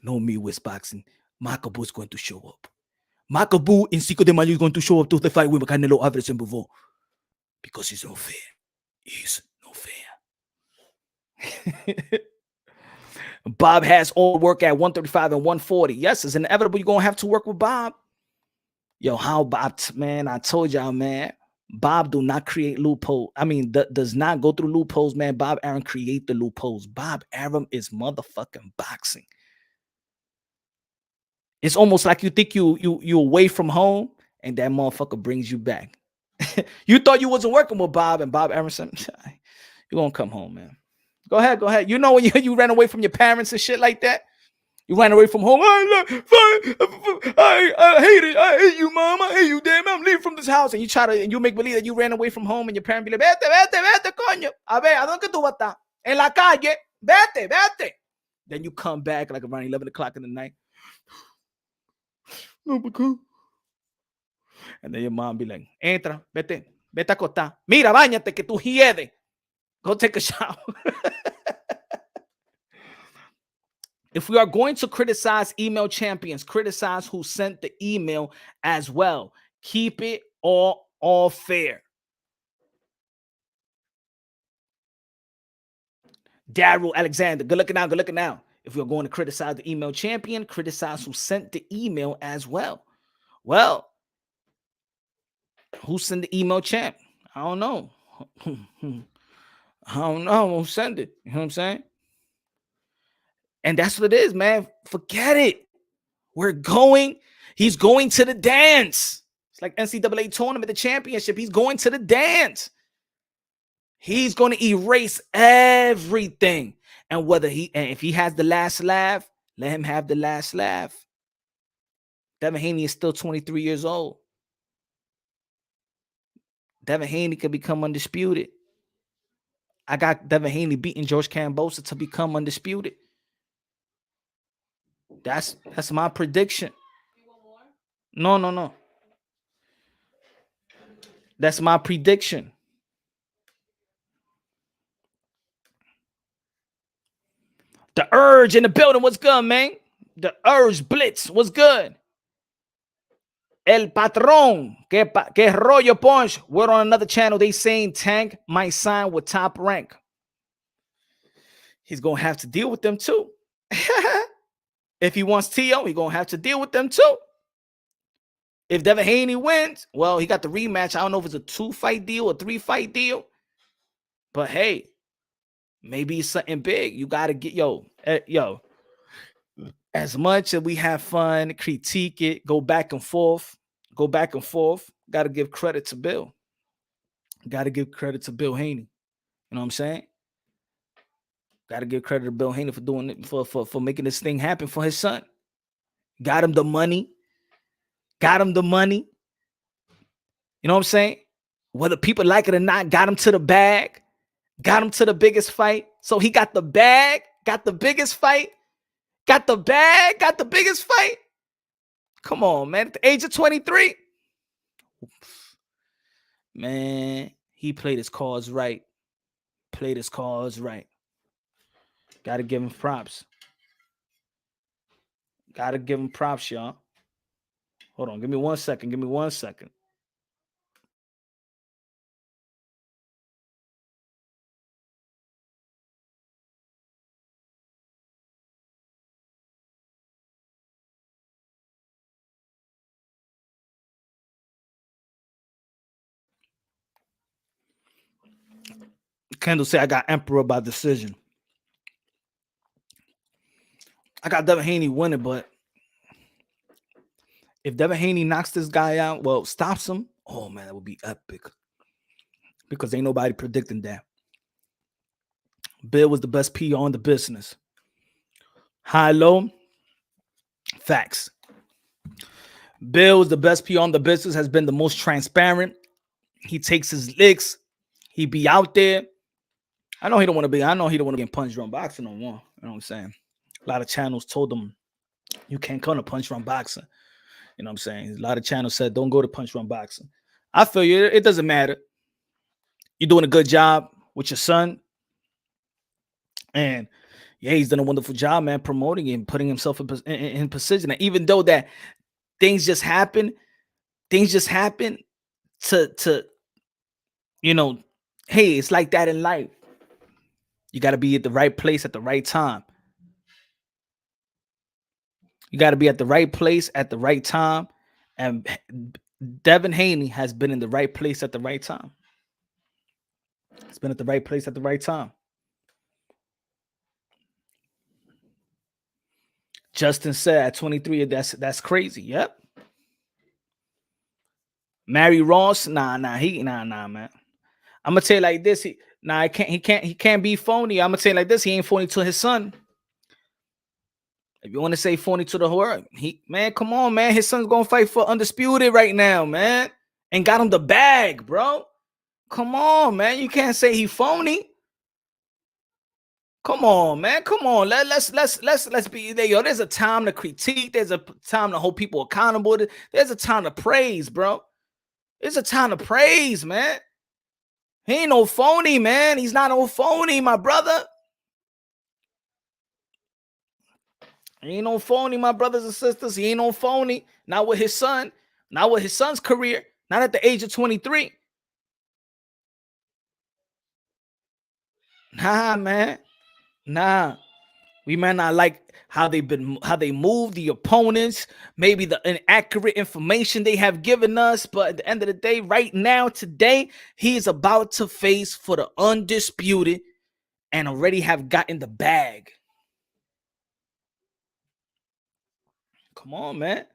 Speaker 2: No, Midwest Boxing. Makabu is going to show up. Makabu in 5 de Mayo is going to show up to the fight with Canelo Alvarez and Bivol, because it's not fair. It's not fair. Bob has all work at 135 and 140. Yes, it's inevitable you're going to have to work with Bob. Yo, how Bob, man, I told y'all, man, Bob do not create loopholes. I mean, does not go through loopholes, man. Bob Arum create the loopholes. Bob Arum is motherfucking boxing. It's almost like you think you away from home, and that motherfucker brings you back. You thought you wasn't working with Bob, and Bob Arum said, you're going to come home, man. Go ahead. You know when you ran away from your parents and shit like that? You ran away from home. I hate it. I hate you, mom. I hate you, damn. I'm leaving from this house. And you make believe that you ran away from home, and your parents be like, vete, coño. A ver, ¿a dónde tú vas a estar? En la calle. Vete. Then you come back like around 11 o'clock in the night. No, because. And then your mom be like, entra, vete a acostar. Mira, bañate que tú hiedes. Go take a shower. If we are going to criticize email champions, criticize who sent the email as well. Keep it all fair. Daryl Alexander, good looking now. If we're going to criticize the email champion, criticize who sent the email as well. Well, who sent the email champ? I don't know. Who sent it? You know what I'm saying? And that's what it is, man. Forget it. He's going to the dance. It's like NCAA tournament, the championship. He's going to the dance. He's going to erase everything. And if he has the last laugh, let him have the last laugh. Devin Haney is still 23 years old. Devin Haney could become undisputed. I got Devin Haney beating George Kambosos to become undisputed. That's my prediction. No. That's my prediction. The Urge in the building. What's good, man? The Urge Blitz. What's good? El Patron. Que rollo, Punch. We're on another channel. They saying Tank might sign with Top Rank. He's going to have to deal with them too. If he wants T.O., he's going to have to deal with them too. If Devin Haney wins, well, he got the rematch. I don't know if it's a 2-fight deal or 3-fight deal. But hey, maybe it's something big. You got to get, yo, as much as we have fun, critique it, go back and forth, got to give credit to Bill. Got to give credit to Bill Haney. You know what I'm saying? Got to give credit to Bill Haney for doing it, for making this thing happen for his son. Got him the money. You know what I'm saying? Whether people like it or not, got him to the bag. Got him to the biggest fight. So he got the bag, got the biggest fight. Got the bag, got the biggest fight. Come on, man. At the age of 23. Man, he played his cards right. Got to give him props. Y'all. Hold on. Give me 1 second. Kendall said, I got Emperor by decision. I got Devin Haney winning, but if Devin Haney knocks this guy out, well, stops him, oh, man, that would be epic. Because ain't nobody predicting that. Bill was the best PR in the business. High, low, facts. Bill is the best PR in the business, has been the most transparent. He takes his licks. He be out there. I know he don't want to be in punch drunk boxing no more. You know what I'm saying? A lot of channels told him you can't come to punch drunk boxing. You know what I'm saying? A lot of channels said don't go to punch drunk boxing. I feel you. It doesn't matter. You're doing a good job with your son. And yeah, he's done a wonderful job, man, promoting and putting himself in position. And even though that things just happen to you know, hey, it's like that in life. You got to be at the right place at the right time. And Devin Haney has been in the right place at the right time. It's been at the right place at the right time. Justin said at 23, that's crazy. Yep. Mary Ross, nah, man. I'm gonna tell you like this. He can't be phony. I'm gonna tell you like this. He ain't phony to his son. If you want to say phony to the world, man, come on, man. His son's gonna fight for undisputed right now, man, and got him the bag, bro. Come on, man. You can't say he phony. Come on, man. Come on. Let's be there. Yo, there's a time to critique. There's a time to hold people accountable. There's a time to praise, bro. There's a time to praise, man. He ain't no phony, man. He's not no phony, my brother. He ain't no phony, my brothers and sisters. He ain't no phony. Not with his son. Not with his son's career. Not at the age of 23. Nah, man. Nah. We might not like how they move the opponents, maybe the inaccurate information they have given us, but at the end of the day, right now, today, he is about to face for the undisputed and already have gotten the bag. Come on, man.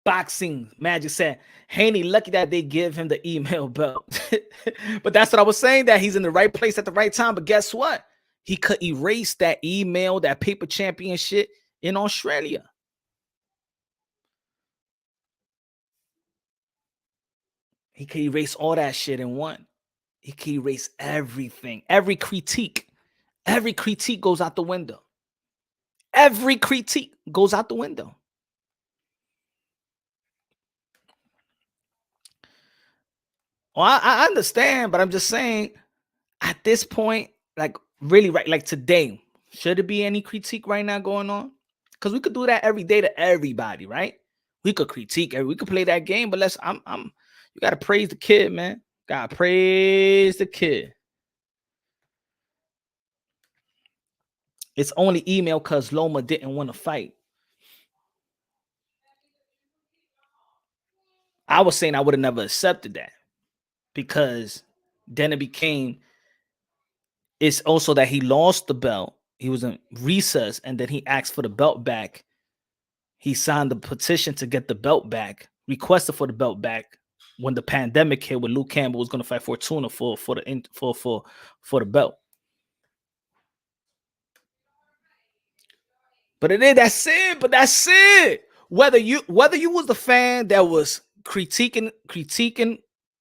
Speaker 2: Boxing Magic said, Haney, lucky that they give him the email belt. But that's what I was saying, that he's in the right place at the right time. But guess what? He could erase that email, that paper championship in Australia. He could erase all that shit in one. He can erase everything. Every critique goes out the window. Every critique goes out the window. Oh, I understand, but I'm just saying at this point, like really, right, like today, should there be any critique right now going on? Because we could do that every day to everybody, right? We could critique, we could play that game, but you gotta praise the kid, man. Gotta praise the kid. It's only email because Loma didn't want to fight. I was saying I would have never accepted that because then it became, it's also that he lost the belt. He was in recess and then he asked for the belt back. He signed the petition to get the belt back, requested for the belt back when the pandemic hit, when Luke Campbell was going to fight Fortuna for the belt. But that's it. But that's it. Whether you was the fan that was critiquing,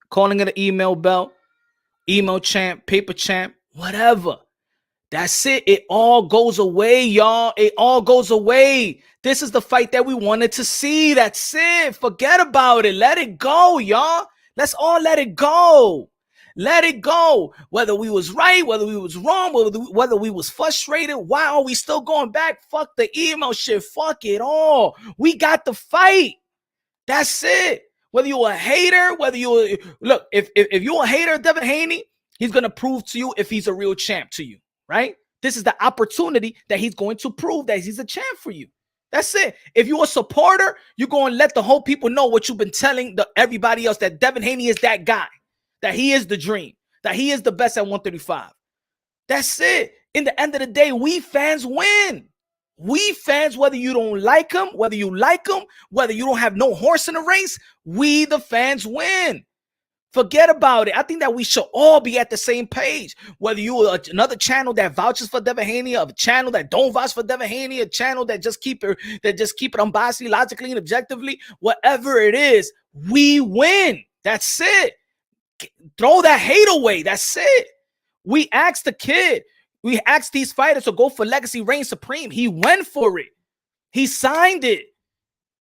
Speaker 2: calling it an email belt, email champ, paper champ, whatever. That's it. It all goes away, y'all. It all goes away. This is the fight that we wanted to see. That's it. Forget about it. Let it go, y'all. Let's all let it go. Let it go. Whether we was right, whether we was wrong, whether we was frustrated, why are we still going back? Fuck the email shit. Fuck it all. We got the fight. That's it. Whether you're a hater, look, if you're a hater of Devin Haney, he's gonna prove to you if he's a real champ to you, right? This is the opportunity that he's going to prove that he's a champ for you. That's it. If you're a supporter, you're going to let the whole people know what you've been telling everybody else, that Devin Haney is that guy, that he is the dream, that he is the best at 135. That's it. In the end of the day, we fans win. We fans, whether you don't like him, whether you like him, whether you don't have no horse in the race, we the fans win. Forget about it. I think that we should all be at the same page. Whether you're another channel that vouches for Devin Haney, a channel that don't vouch for Devin Haney, a channel that just keep it unbiasedly, logically, and objectively, whatever it is, we win. That's it. Throw that hate away. That's it. We asked the kid. We asked these fighters to go for legacy reign supreme. He went for it. He signed it.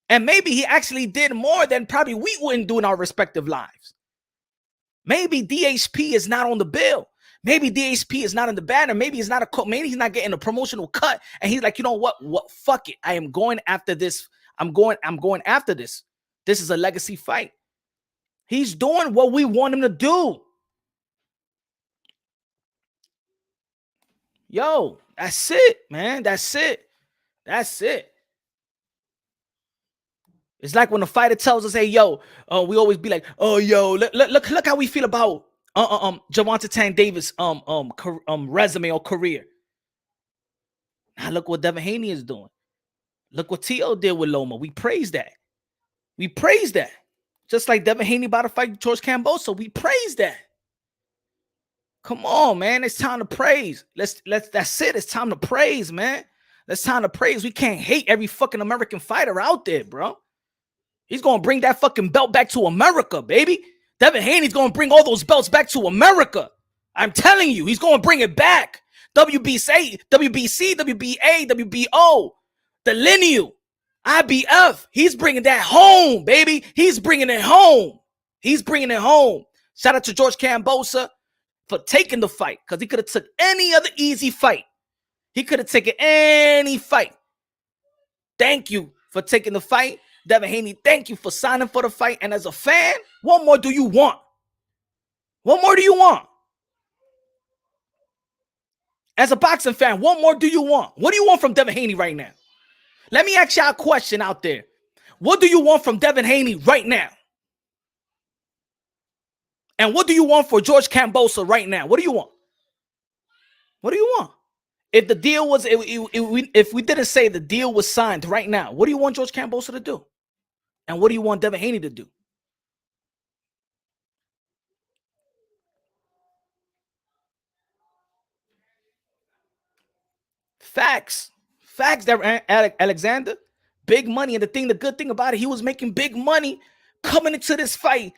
Speaker 2: And maybe he actually did more than probably we wouldn't do in our respective lives. Maybe DHP is not on the bill. Maybe DHP is not in the banner. Maybe he's not maybe he's not getting a promotional cut. And he's like, you know what? Fuck it. I am going after this. I'm going after this. This is a legacy fight. He's doing what we want him to do. Yo, that's it, man. That's it. That's it. It's like when a fighter tells us, hey, yo, we always be like, oh, yo, look how we feel about Gervonta Tank Davis resume or career. Now look what Devin Haney is doing. Look what T.O. did with Loma. We praise that. We praise that. Just like Devin Haney about to fight George Kambosos. We praise that. Come on, man. It's time to praise. That's it. It's time to praise, man. It's time to praise. We can't hate every fucking American fighter out there, bro. He's going to bring that fucking belt back to America, baby. Devin Haney's going to bring all those belts back to America. I'm telling you, he's going to bring it back. WBC, WBA, WBO, the Lineal, IBF. He's bringing that home, baby. He's bringing it home. He's bringing it home. Shout out to George Kambosos for taking the fight, because he could have took any other easy fight. He could have taken any fight. Thank you for taking the fight. Devin Haney, thank you for signing for the fight. And as a fan, what more do you want? What more do you want? As a boxing fan, what more do you want? What do you want from Devin Haney right now? Let me ask y'all a question out there. What do you want from Devin Haney right now? And what do you want for George Kambosos right now? What do you want? What do you want? If the deal was, if we didn't say the deal was signed right now, what do you want George Kambosos to do? And what do you want Devin Haney to do? Facts. Facts, there, Alexander. Big money. And the good thing about it, he was making big money coming into this fight.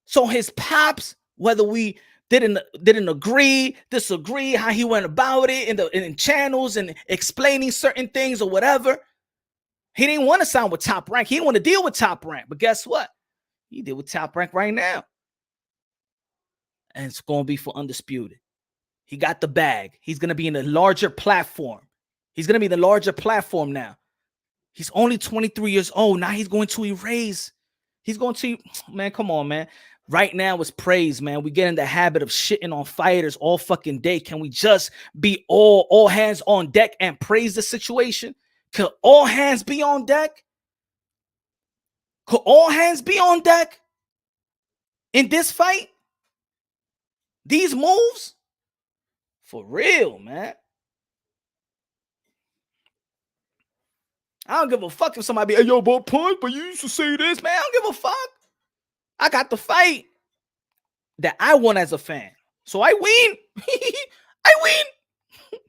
Speaker 2: So his pops, whether we didn't agree, disagree, how he went about it in channels and explaining certain things or whatever, he didn't want to sign with Top Rank. He didn't want to deal with Top Rank. But guess what? He deal with Top Rank right now. and it's going to be for Undisputed. He got the bag. He's going to be in a larger platform. He's going to be the larger platform now. He's only 23 years old. Now he's going to erase. He's going to, man, come on, man. Right now it's praise, man. We get in the habit of shitting on fighters all fucking day. Can we just be all hands on deck and praise the situation? Could all hands be on deck? Could all hands be on deck in this fight? These moves? For real, man. I don't give a fuck if somebody be, hey, yo, but Punch, but you used to say this, man. I don't give a fuck. I got the fight that I won as a fan. So I win. I win.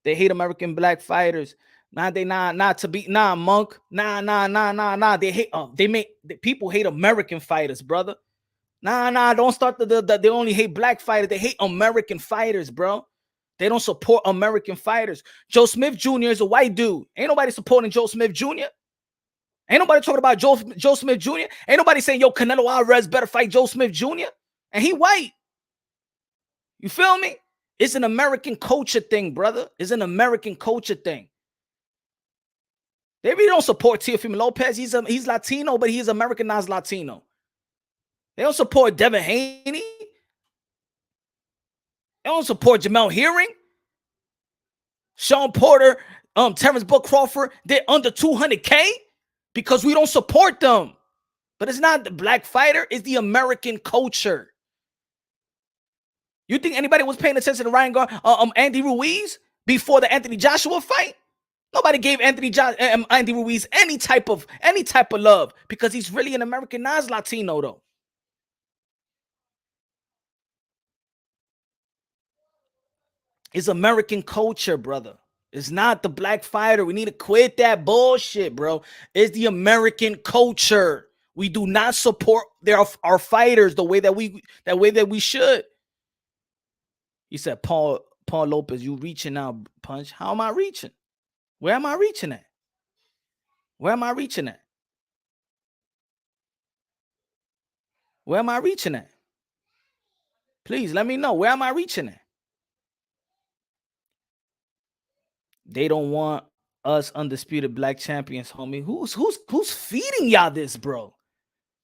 Speaker 2: They hate American black fighters. Nah, they not to be Monk. Nah. They hate people hate American fighters, brother. Nah, don't start they only hate black fighters. They hate American fighters, bro. They don't support American fighters. Joe Smith Jr. is a white dude. Ain't nobody supporting Joe Smith Jr. Ain't nobody talking about Joe Smith Jr. Ain't nobody saying, yo, Canelo Alvarez better fight Joe Smith Jr. And he white. You feel me? It's an American culture thing, brother. It's an American culture thing. They really don't support Teofimo Lopez. He's Latino, but he's Americanized Latino. They don't support Devin Haney. They don't support Jamel Herring. Sean Porter, Terrence Buck Crawford, they're under 200K because we don't support them. But it's not the black fighter, it's the American culture. You think anybody was paying attention to Ryan Andy Ruiz before the Anthony Joshua fight? Nobody gave Andy Ruiz any type of love because he's really an Americanized Latino, though. It's American culture, brother. It's not the black fighter. We need to quit that bullshit, bro. It's the American culture. We do not support our fighters the way that we should. He said, Paul Lopez, you reaching out, Punch. How am I reaching? Where am I reaching at? Where am I reaching at? Where am I reaching at? Please let me know. Where am I reaching at? They don't want us undisputed black champions, homie. Who's feeding y'all this, bro?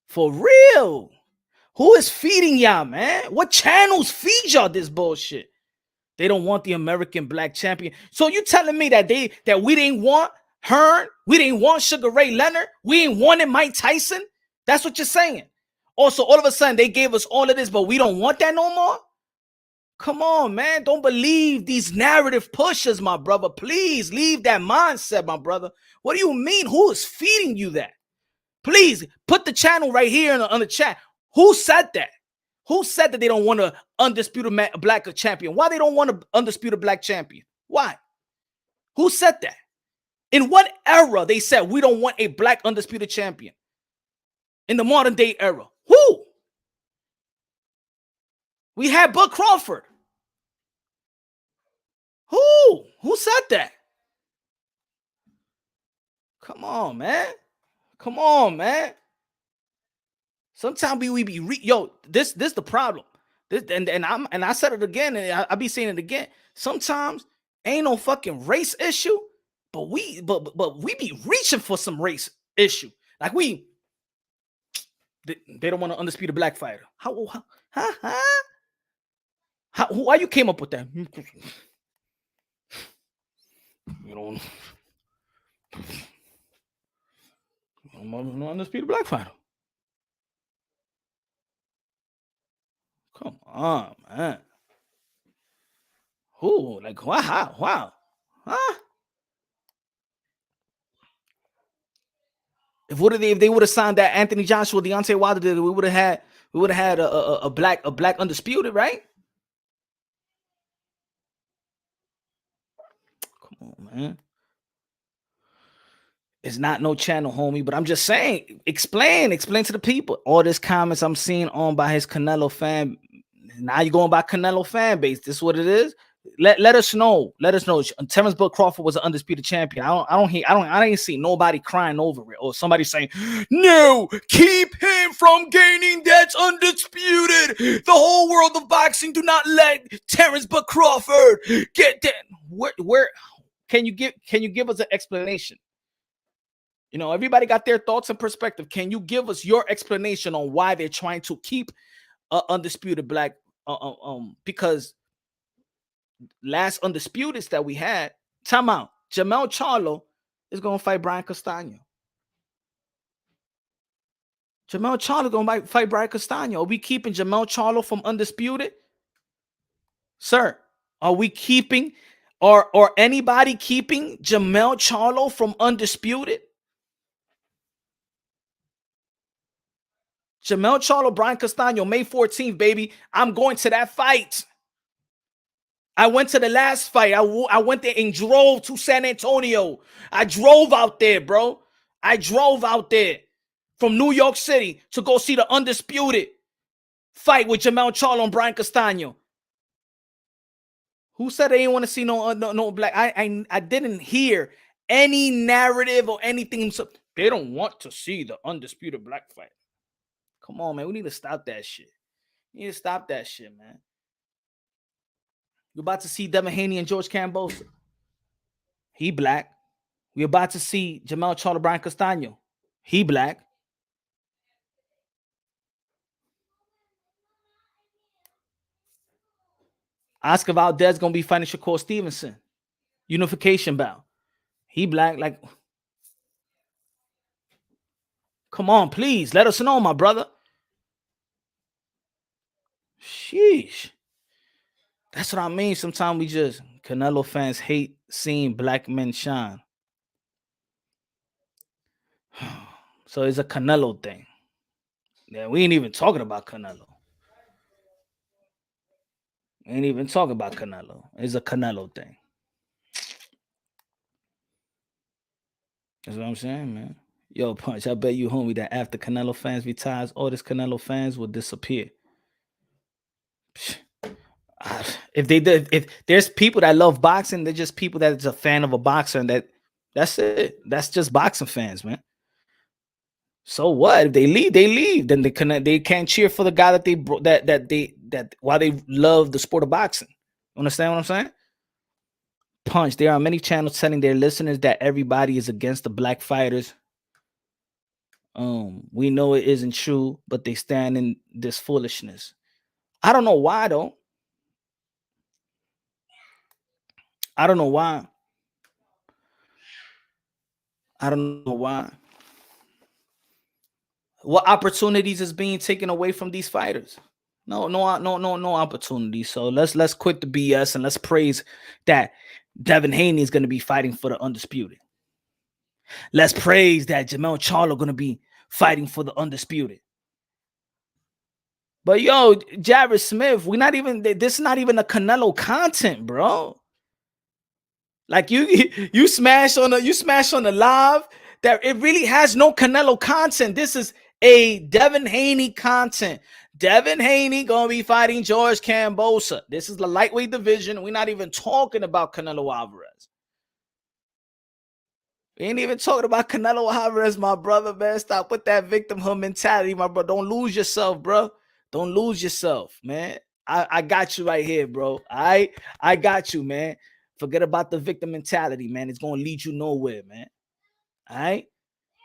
Speaker 2: For real. Who is feeding y'all, man? What channels feed y'all this bullshit? They don't want the American black champion. So you telling me that we didn't want Hearn, we didn't want Sugar Ray Leonard, we ain't wanted Mike Tyson? That's what you're saying. Also, all of a sudden they gave us all of this, but we don't want that no more? Come on, man. Don't believe these narrative pushers, my brother. Please leave that mindset, my brother. What do you mean? Who is feeding you that? Please put the channel right here on the chat. Who said that? Who said that they don't want an undisputed black champion? Why they don't want an undisputed black champion? Why? Who said that? In what era they said we don't want a black undisputed champion? In the modern day era. Who? We had Buck Crawford. Who? Who said that? Come on, man. Come on, man. Sometimes we be this the problem. I said it again, and I be saying it again. Sometimes ain't no fucking race issue, but we be reaching for some race issue. Like they don't want an undisputed black fighter. Why you came up with that? You know, no undisputed black fighter. Come on, man. Who? Like, wow. Huh? If they would have signed that Anthony Joshua, Deontay Wilder, we would have had a black undisputed, right? Come on, man. It's not no channel, homie, but I'm just saying, explain to the people. All this comments I'm seeing on by his Canelo fan. Now you're going by Canelo fan base. This is what it is. Let us know. Let us know. Terrence Bud Crawford was an undisputed champion. I ain't see nobody crying over it or somebody saying, no, keep him from gaining. That's undisputed. The whole world of boxing do not let Terrence Bud Crawford get that. Where can you give us an explanation? You know, everybody got their thoughts and perspective. Can you give us your explanation on why they're trying to keep undisputed black? Because last undisputeds that we had, time out. Jamel Charlo is gonna fight Brian Castano. Jamel Charlo gonna fight Brian Castano. Are we keeping Jamel Charlo from undisputed, sir? Are we keeping, or anybody keeping Jamel Charlo from undisputed? Jamel Charlo, Brian Castano, May 14th, baby. I'm going to that fight. I went to the last fight. I went there and drove to San Antonio. I drove out there, bro. I drove out there from New York City to go see the undisputed fight with Jamel Charlo and Brian Castano. Who said they didn't want to see no black? I didn't hear any narrative or anything. So they don't want to see the undisputed black fight. Come on, man. We need to stop that shit. We need to stop that shit, man. We're about to see Devin Haney and George Kambosos. He black. We're about to see Jamel Charlo, Brian Castano. He black. Oscar Valdez gonna be fighting Shakur Stevenson. Unification bout. He black. Like, come on, please. Let us know, my brother. Sheesh. That's what I mean. Sometimes we just, Canelo fans hate seeing black men shine. So it's a Canelo thing. Yeah, we ain't even talking about Canelo. Ain't even talking about Canelo. It's a Canelo thing. That's what I'm saying, man. Yo, Punch, I bet you, homie, that after Canelo fans retires, all this Canelo fans will disappear. If there's people that love boxing, they're just people that's a fan of a boxer, and that's it. That's just boxing fans, man. So what? If they leave, they leave. Then they can't cheer for the guy that while they love the sport of boxing. Understand what I'm saying? Punch. There are many channels telling their listeners that everybody is against the black fighters. We know it isn't true, but they stand in this foolishness. I don't know why though. I don't know why. I don't know why. What opportunities is being taken away from these fighters? No opportunities. So let's quit the BS and let's praise that Devin Haney is going to be fighting for the undisputed. Let's praise that Jamel Charlo going to be fighting for the undisputed. But yo, Jared Smith, this is not even a Canelo content, bro. Like you smash on the live that it really has no Canelo content. This is a Devin Haney content. Devin Haney gonna be fighting George Kambosos. This is the lightweight division. We're not even talking about Canelo Alvarez. We ain't even talking about Canelo Alvarez, my brother, man. Stop with that victimhood mentality, my bro. Don't lose yourself, bro. Don't lose yourself, man. I got you right here, bro. I got you, man. Forget about the victim mentality, man. It's gonna lead you nowhere, man. All right?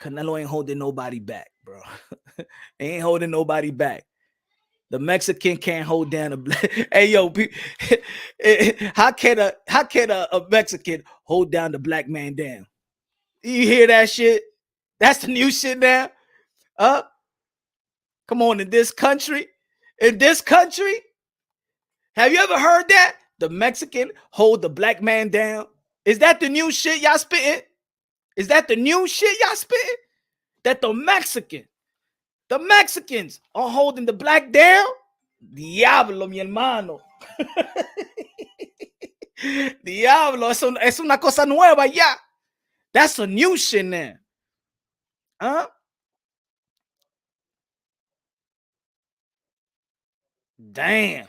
Speaker 2: Canelo ain't holding nobody back, bro. Ain't holding nobody back. The Mexican can't hold down a black. Hey, yo, how can a Mexican hold down the black man down? You hear that shit? That's the new shit now. Come on, in this country, have you ever heard that? The Mexican hold the black man down. Is that the new shit y'all spitting? Is that the new shit y'all spitting? That the Mexicans are holding the black down? Diablo, mi hermano. Diablo, es una cosa nueva ya. That's a new shit now. Huh? Damn.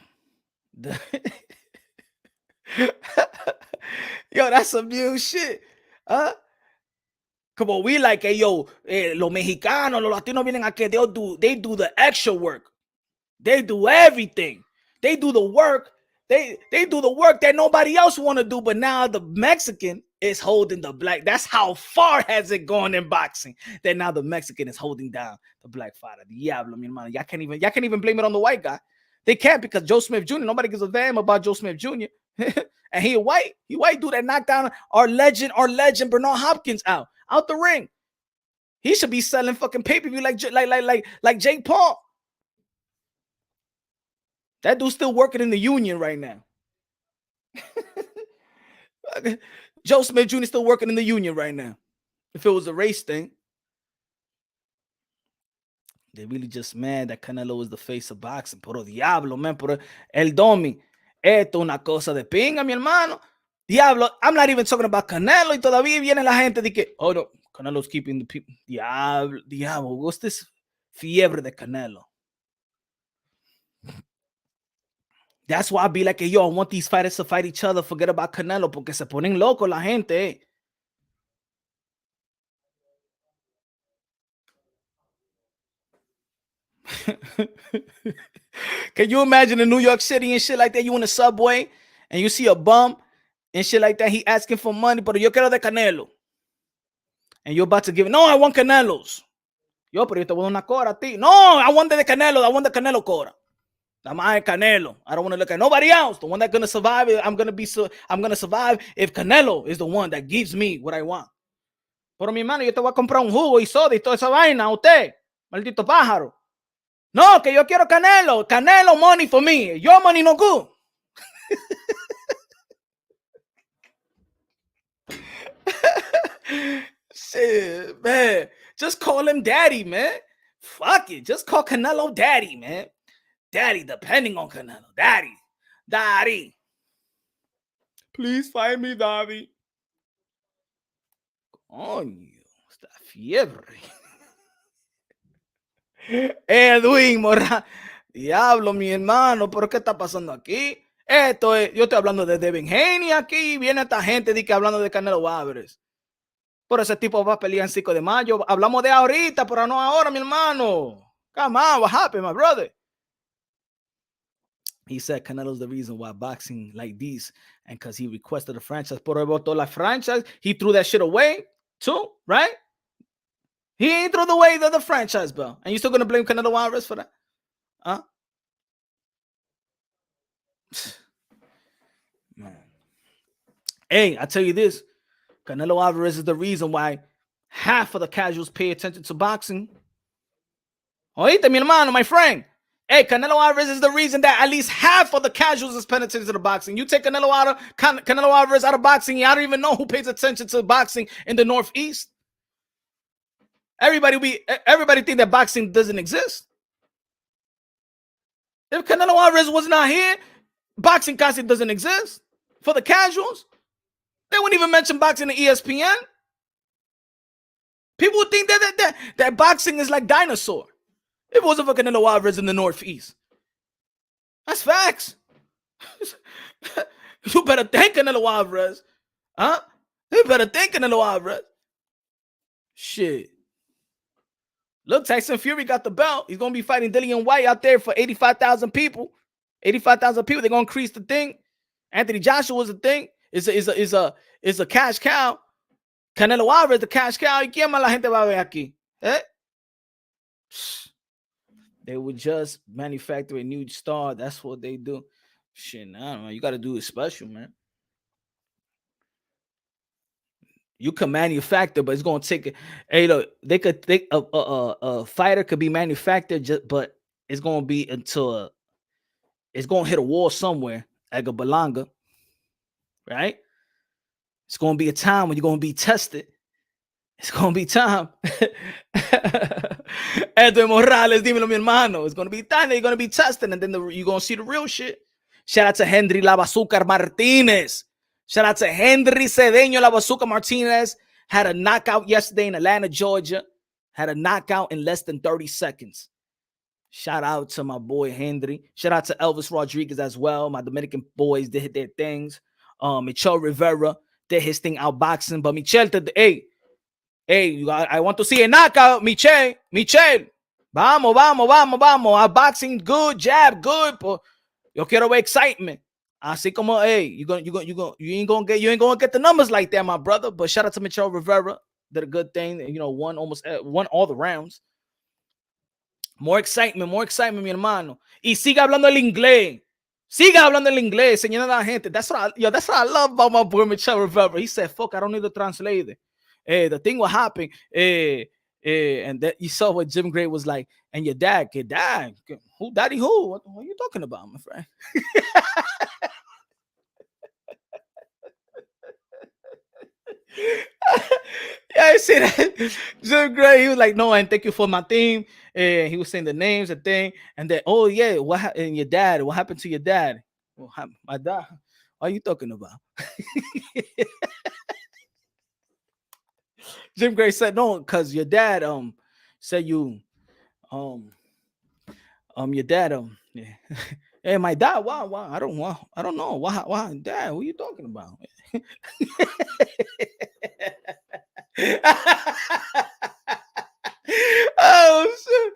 Speaker 2: Yo, that's some new shit. Huh? Come on, we like, hey, yo, los mexicanos, los latinos vienen aquí, they do the extra work. They do everything. They do the work. They do the work that nobody else want to do. But now the Mexican is holding the black. That's how far has it gone in boxing. That now the Mexican is holding down the black fighter. Diablo, mi hermano. Y'all can't even blame it on the white guy. They can't, because Joe Smith Jr., nobody gives a damn about Joe Smith Jr. And he white dude that knocked down our legend Bernard Hopkins out the ring. He should be selling fucking pay-per-view like Jake Paul. That dude's still working in the union right now. Joe Smith Jr. still working in the union right now. If it was a race thing. They really just mad that Canelo is the face of boxing. Pero diablo, man. Pero el Domi. Esto es una cosa de pinga, mi hermano. Diablo, I'm not even talking about Canelo. Y todavía viene la gente de que, oh no, Canelo's keeping the people. Diablo, what's this fiebre de Canelo? That's why I be like, hey, yo, I want these fighters to fight each other. Forget about Canelo, porque se ponen locos la gente, eh. Can you imagine in New York City and shit like that? You in the subway and you see a bum and shit like that. He asking for money, pero yo quiero de Canelo. And you're about to give it. No, I want Canelos. Yo, pero yo te voy a dar una cora a ti. No, I want the Canelo. I want the Canelo cora. I'm Canelo. I don't want to look at nobody else. The one that's gonna survive, I'm gonna survive if Canelo is the one that gives me what I want. Pero mi hermano, yo te voy a comprar un jugo y soda y toda esa vaina a usted, maldito pájaro. No, que yo quiero Canelo. Canelo money for me. Your money no good. Shit, man. Just call him daddy, man. Fuck it. Just call Canelo daddy, man. Daddy, depending on Canelo. Daddy. Please find me, daddy. Coño, esta fiebre. Edwin Morán. Diablo, mi hermano, ¿pero qué está pasando aquí? Yo estoy hablando de Devin Haney aquí. Viene esta gente que hablando de Canelo Álvarez. Pero ese tipo va a pelear en 5 de mayo. Hablamos de ahorita, pero no ahora, mi hermano. Come on, what happened, my brother? He said Canelo's the reason why boxing like this, and because he requested a franchise. Por votó la franchise. He threw that shit away too, right? He ain't threw away the franchise bell. And you still going to blame Canelo Álvarez for that? Huh? Man. Hey, I tell you this. Canelo Álvarez is the reason why half of the casuals pay attention to boxing. Oíste, mi hermano, my friend. Hey, Canelo Álvarez is the reason that at least half of the casuals is paying attention to the boxing. You take Canelo Álvarez out of boxing, I don't even know who pays attention to boxing in the Northeast. Everybody think that boxing doesn't exist. If Canelo Álvarez was not here, boxing casi doesn't exist for the casuals. They wouldn't even mention boxing on ESPN. People would think that boxing is like dinosaur. If it wasn't for Canelo Álvarez in the Northeast. That's facts. You better thank Canelo Álvarez. Huh? You better thank Canelo Álvarez. Shit. Look, Tyson Fury got the belt. He's going to be fighting Dillian White out there for 85,000 people. 85,000 people. They're going to increase the thing. Anthony Joshua is a thing. Is a cash cow. Canelo Álvarez, the cash cow. ¿Y quién más la gente va a ver aquí? Eh? They would just manufacture a new star. That's what they do. Shit, I don't know. You got to do it special, man. You can manufacture, but it's gonna take. Hey, look, they could think a fighter could be manufactured, but it's gonna be until it's gonna hit a wall somewhere, like a Balanga, right? It's gonna be a time when you're gonna be tested. It's gonna be time. Edwin Morales, dímelo, mi hermano. It's gonna be time that you're gonna be tested, and then you're gonna see the real shit. Shout out to Henry La Bazooka Martinez. Shout out to Henry Cedeño La Bazooka Martinez. Had a knockout yesterday in Atlanta, Georgia. Had a knockout in less than 30 seconds. Shout out to my boy Henry. Shout out to Elvis Rodriguez as well. My Dominican boys did their things. Michel Rivera did his thing outboxing, but Michel did, hey, I want to see a knockout, Michel. Vamos. Outboxing, good, jab, good. Yo quiero ver excitement. Así como, hey, you ain't gonna get the numbers like that, my brother. But shout out to Michel Rivera, did a good thing. You know, won all the rounds. More excitement, mi hermano. Y siga hablando el inglés. Enseñando a la gente. That's what I love about my boy Michel Rivera. He said, fuck, I don't need to translate it. The thing what happened, and that you saw what Jim Gray was like, and your dad, who, daddy who? What are you talking about, my friend? Yeah, I see that. Jim Gray, he was like, no, and thank you for my team. He was saying the names and thing, and then, oh yeah, and your dad? What happened to your dad? Well, my dad. What are you talking about? Jim Gray said, no, because your dad said you your dad yeah. Hey, my dad, wow, I don't know. Why, dad, what are you talking about? Oh shit.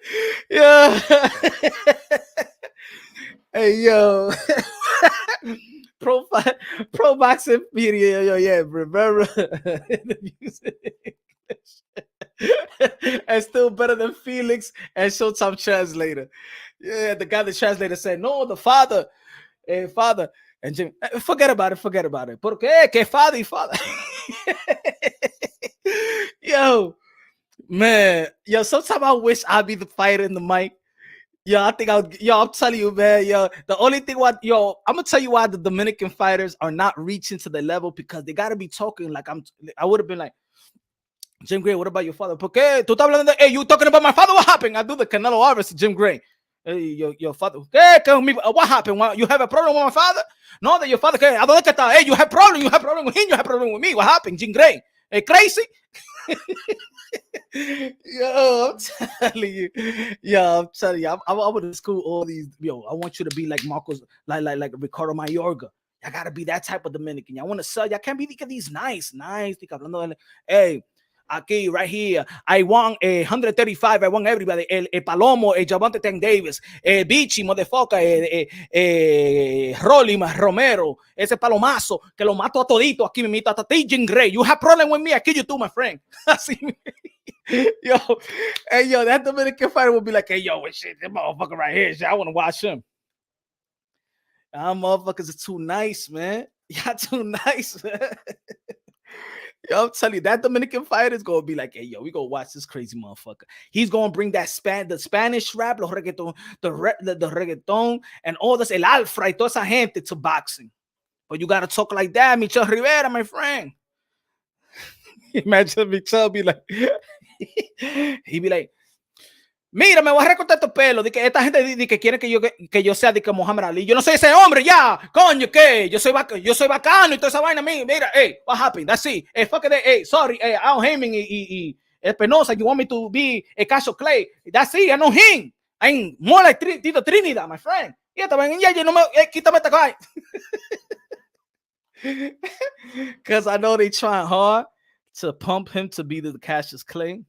Speaker 2: Yeah. Hey yo. Pro boxing media, yo, yeah, Rivera. And still better than Felix and Showtime translator. Yeah, the guy the translator said, no, the father. Father. And Jim, forget about it. Porque que father. Yo, man. Yo, sometimes I wish I'd be the fighter in the mic. Yo, I'm telling you, man. Yo, the only thing I'm gonna tell you why the Dominican fighters are not reaching to the level, because they gotta be talking like I would have been like, Jim Gray, what about your father? Porque tú estás hablando de, hey, you talking about my father? What happened? I do the Canelo Alvarez to Jim Gray. Hey, your father. Hey, what happened? You have a problem with my father? No, that your father. ¿A dónde que está? Hey, you have problem with him. You have problem with me. What happened, Jim Gray? Hey, crazy? Yo, I'm telling you. I would have school all these. Yo, I want you to be like Marcos, like Ricardo Mayorga. I gotta be that type of Dominican. I want to sell. I can't be these nice. Hey, aquí, right here, I won 135. I won everybody. El Palomo, Javante Tank Davis, Bichi, motherfucker, Rolly Romero, ese palomazo que lo mato a todito aquí, mi tata Jim Gray. You have problem with me? I kill you too, my friend. Yo, hey, yo, that Dominican fighter will be like, hey, yo, shit, that motherfucker right here, shit, I want to watch him. Y'all motherfuckers are too nice, man. Y'all too nice, man. Yo, I'm telling you, that Dominican fighter is gonna be like, hey, yo, we gonna watch this crazy motherfucker. He's gonna bring that the Spanish rap, los reggaeton, the reggaeton, and all this, el alfa y toda esa gente to boxing. But you gotta talk like that, Michel Rivera, my friend. Imagine Michel be like, he'd be like, mira, me voy a recortar tu pelo. De que esta gente dice que quiere que yo sea de que Muhammad Ali. Yo no soy ese hombre, ya. Coño, ¿qué? Yo soy bacano y toda esa vaina. Mira, hey, what happened? That's it. Hey, fuck it. Hey, sorry. Hey, I don't him y Espinosa. You want me to be a Caso Clay? That's it. I know him. I'm more like Tito Trinidad, my friend. Yeah, también. Yeah, no me. Quítame esta guy. Because I know they trying hard to pump him to be the Cassius Clay.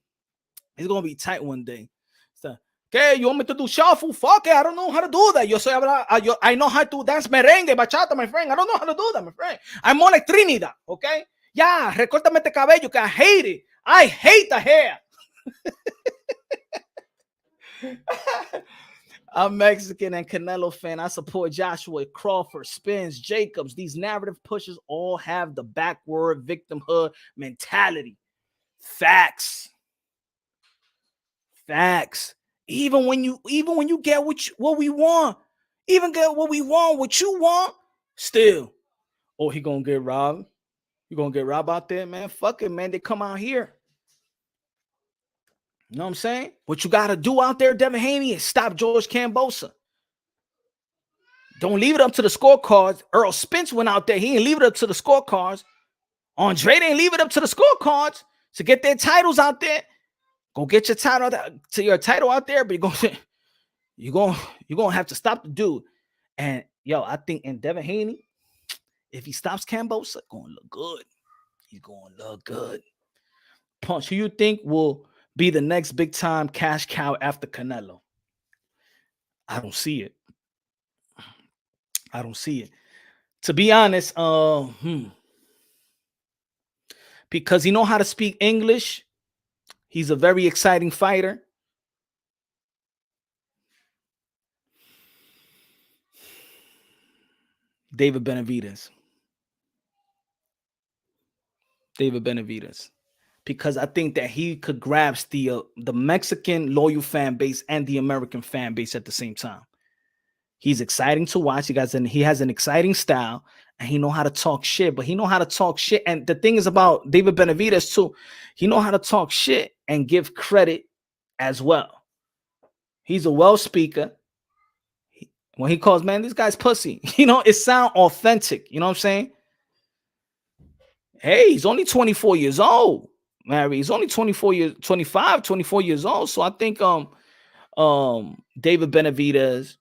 Speaker 2: He's going to be tight one day. Okay, you want me to do shuffle? Fuck it, I don't know how to do that. I know how to dance merengue, bachata, my friend. I don't know how to do that, my friend. I'm more like Trinidad, okay? Yeah, recórtame este cabello, que I hate it. I hate the hair. I'm Mexican and Canelo fan. I support Joshua, Crawford, Spence, Jacobs. These narrative pushers all have the backward victimhood mentality. Facts. Even when you get what we want, what you want, still, oh, he gonna get robbed. You gonna get robbed out there, man? Fuck it, man. They come out here. You know what I'm saying? What you gotta do out there, Devin Haney, is stop George Kambosos. Don't leave it up to the scorecards. Earl Spence went out there. He didn't leave it up to the scorecards. Andre didn't leave it up to the scorecards to get their titles out there. Go get your title out there, but you're gonna have to stop the dude. And yo, I think in Devin Haney If he stops Kambosos, going to look good. He's going to look good. Punch, who you think will be the next big time cash cow after Canelo? I don't see it. I don't see it. To be honest, because he know how to speak English. He's a very exciting fighter. David Benavidez. Because I think that he could grasp the Mexican loyal fan base and the American fan base at the same time. He's exciting to watch. He has an exciting style, and he know how to talk shit. But he know how to talk shit. And the thing is about David Benavidez too, he know how to talk shit and give credit as well. He's a well speaker. When he calls, man, this guy's pussy. It sound authentic. You know what I'm saying? Hey, he's only 24 years old. Mary, he's only 24 years old. So I think David Benavidez.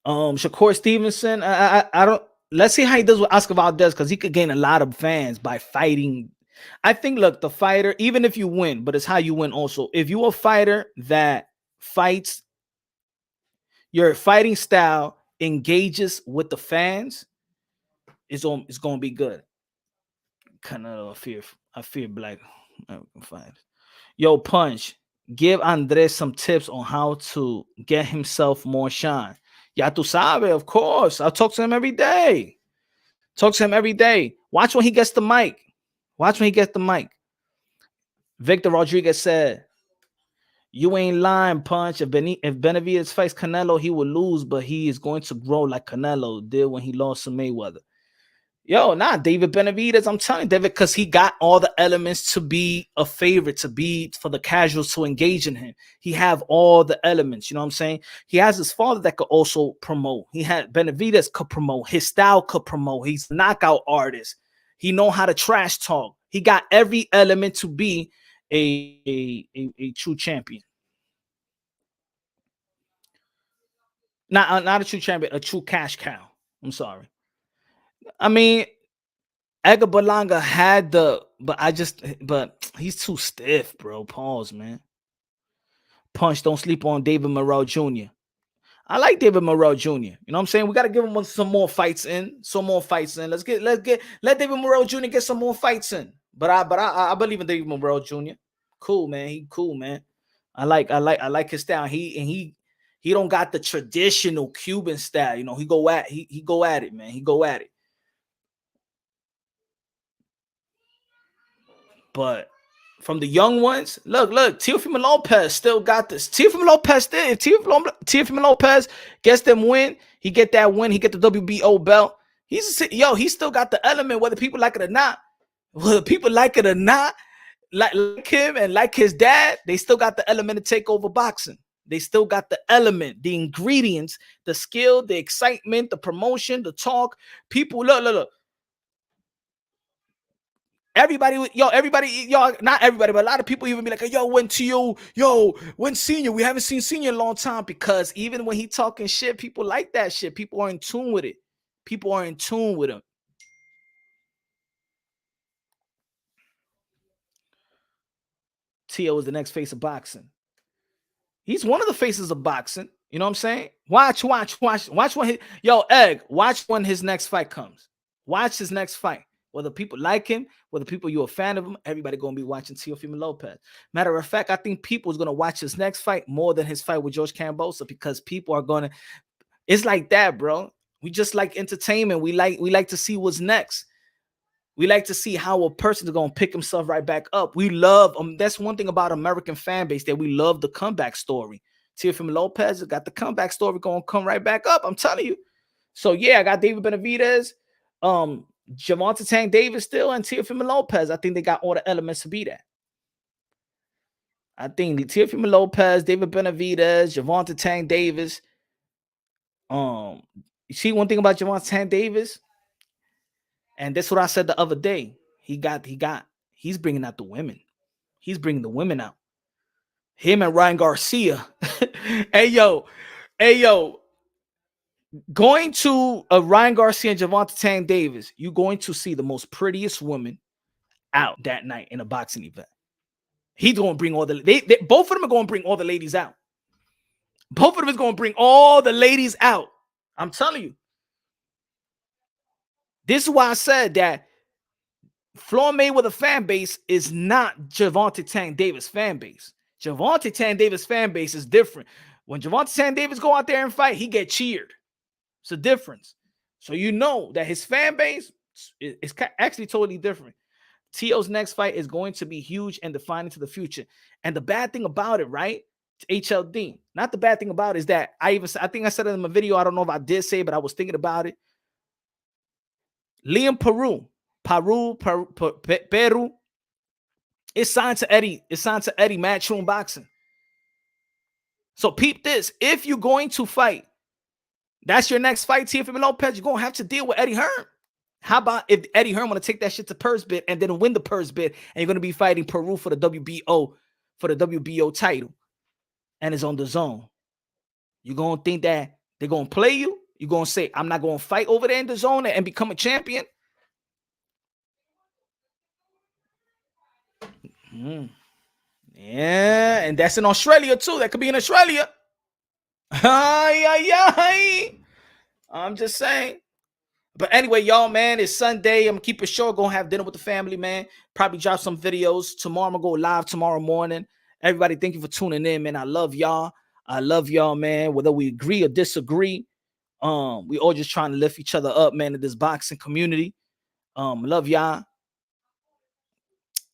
Speaker 2: Shakur Stevenson. I don't. Let's see how he does with Oscar Valdez, because he could gain a lot of fans by fighting. I think, look, the fighter, even if you win, but it's how you win also. If you're a fighter that fights, your fighting style engages with the fans, it's going to be good. Canelo, I fear black American fighters. Yo, Punch, give Andres some tips on how to get himself more shine. Ya tu sabe, of course. I'll talk to him every day. Watch when he gets the mic. Victor Rodriguez said, you ain't lying, Punch. If Benavidez fights Canelo, he will lose, but he is going to grow like Canelo did when he lost to Mayweather. Yo, David Benavidez, I'm telling you, David, because he got all the elements to be a favorite, for the casuals to engage in him. He have all the elements, you know what I'm saying? He has his father that could also promote. Benavidez could promote. His style could promote. He's a knockout artist. He know how to trash talk. He got every element to be a true champion. Not a true champion, a true cash cow. I'm sorry. I mean, Edgar Berlanga had but he's too stiff, bro. Pause, man. Punch, don't sleep on David Morrell Jr. I like David Morrell Jr. You know what I'm saying? We got to give him some more fights in. Let David Morrell Jr. get some more fights in. But I believe in David Morrell Jr. Cool, man. He cool, man. I like his style. He don't got the traditional Cuban style. He go at it, man. He go at it. But from the young ones, look, Teofimo Lopez still got this. Teofimo Lopez gets them win. He get that win. He get the WBO belt. He still got the element, whether people like it or not. Like him and like his dad, they still got the element to take over boxing. They still got the element, the ingredients, the skill, the excitement, the promotion, the talk. People, look. Everybody, not everybody, but a lot of people even be like, when Senior? We haven't seen Senior in a long time, because even when he talking shit, people like that shit. People are in tune with it. People are in tune with him. Tio is the next face of boxing. He's one of the faces of boxing. You know what I'm saying? Watch when Egg, watch when his next fight comes. Watch his next fight. Whether people like him, whether you're a fan of him, everybody going to be watching Teofimo Lopez. Matter of fact, I think people is going to watch his next fight more than his fight with George Kambosos, because people are going to, it's like that, bro. We just like entertainment. We like to see what's next. We like to see how a person is going to pick himself right back up. We love, that's one thing about American fan base, that we love the comeback story. Teofimo Lopez has got the comeback story going to come right back up. I'm telling you. So yeah, I got David Benavidez, Gervonta Tank Davis still, and Teofimo Lopez. I think they got all the elements to be that. I think Teofimo Lopez, David Benavidez, Gervonta Tank Davis. You see one thing about Gervonta Tank Davis, and that's what I said the other day. He's bringing out the women. He's bringing the women out. Him and Ryan Garcia. Hey, yo, Hey, yo, going to a Ryan Garcia and Gervonta Tank Davis, you're going to see the most prettiest woman out that night in a boxing event. He's going to bring all the both of them are going to bring all the ladies out. Both of them is going to bring all the ladies out. I'm telling you. This is why I said that Floyd Mayweather fan base is not Gervonta Tank Davis fan base. Gervonta Tank Davis fan base is different. When Gervonta Tank Davis go out there and fight, he get cheered. It's a difference. So you know that his fan base is actually totally different. T.O.'s next fight is going to be huge and defining to the future. And the bad thing about it, right? HLD. Not the bad thing about it is that I think I said it in my video. I don't know if I did say it, but I was thinking about it. Liam Peru is signed to Eddie. It's signed to Eddie Matchroom Boxing. So peep this. If you're going to fight, that's your next fight, Teofimo Lopez, you're going to have to deal with Eddie Hearn. How about if Eddie Hearn want to take that shit to purse bid and then win the purse bid, and you're going to be fighting Peru for the WBO title, and it's on the zone. You're going to think that they're going to play you? You're going to say, I'm not going to fight over there in the zone and become a champion? Yeah, and that's in Australia too. That could be in Australia. I'm just saying. But anyway, y'all, man, it's Sunday. I'm gonna keep it short. Gonna have dinner with the family, man. Probably drop some videos tomorrow. I'm gonna go live tomorrow morning. Everybody, thank you for tuning in, man. I love y'all. I love y'all, man. Whether we agree or disagree, we all just trying to lift each other up, man, in this boxing community. Love y'all.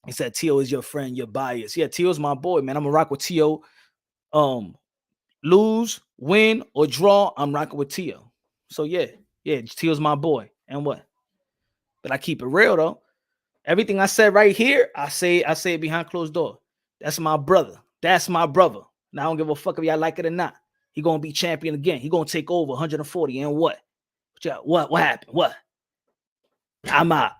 Speaker 2: He said T.O. is your friend, your bias. Yeah, T.O. is my boy, man. I'm gonna rock with T.O. Lose, win, or draw, I'm rocking with T.O. So yeah, T.O.'s my boy. And what? But I keep it real though. Everything I said right here, I say it behind closed door. That's my brother. That's my brother. Now I don't give a fuck if y'all like it or not. He gonna be champion again. He gonna take over 140. And what? What happened? What? I'm out.